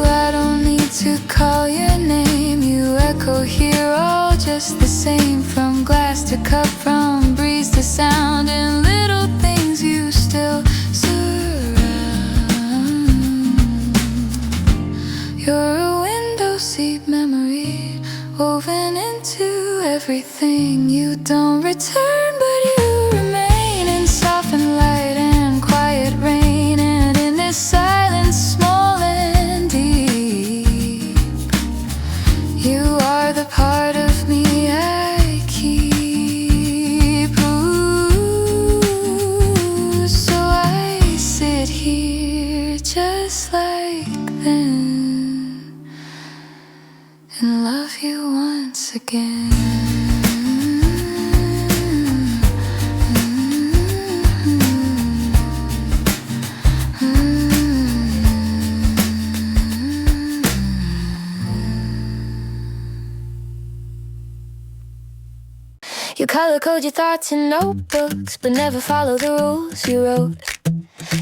I don't need to call your name, you echo here all just the same. From glass to cup, from breeze to sound, and little things you still surround. You're a window seat memory, woven into everything. You don't return, but you remain in soft and light and quiet rain. And in this silence, small and deep, you are the part of me I keep. Ooh, so I sit here just like then and love you once again. You color code your thoughts in notebooks, but never follow the rules you wrote.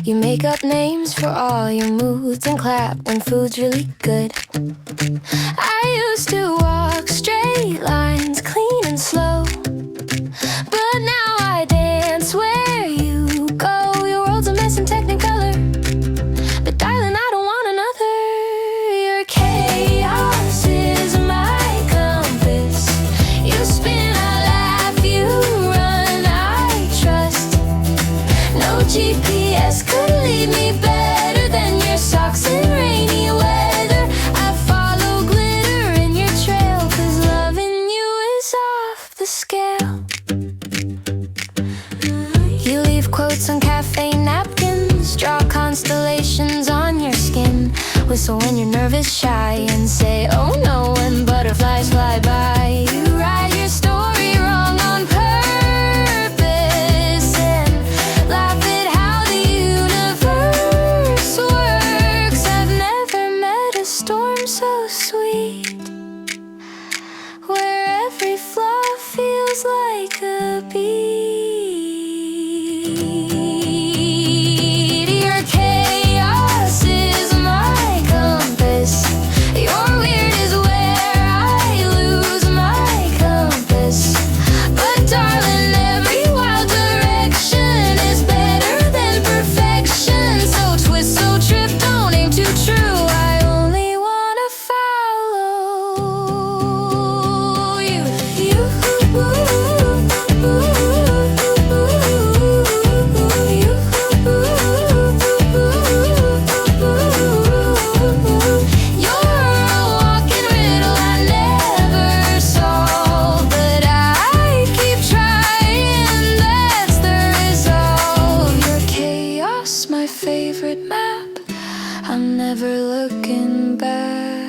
You make up names for all your moods and clap when food's really good. I used to walk straight lines, clean and slow, but now I dance where you go. Your world's a mess in technicolor, but darling, I don't want another. Your chaos is my compass. You spin, I laugh, you run, I trust. No GPS could lead me better than your socks in rainy weather. I follow glitter in your trail, 'cause loving you is off the scale. You leave quotes on cafe napkins, draw constellations on your skin, whistle when you're nervous, shy, and say oh no when butterflies fly by. You write your story wrong on purpose and laugh at how the universe works. I've never met a storm so sweet, where every flaw feels like a beat. Your chaos is my compass. Your weird is where I lose my compass. But darling, every wild direction is better than perfection. So twist, so trip, don't aim too true. I only wanna follow you. You're a walking riddle I never solve, but I keep trying, that's the resolve. Your chaos, my favorite map, I'm never looking back.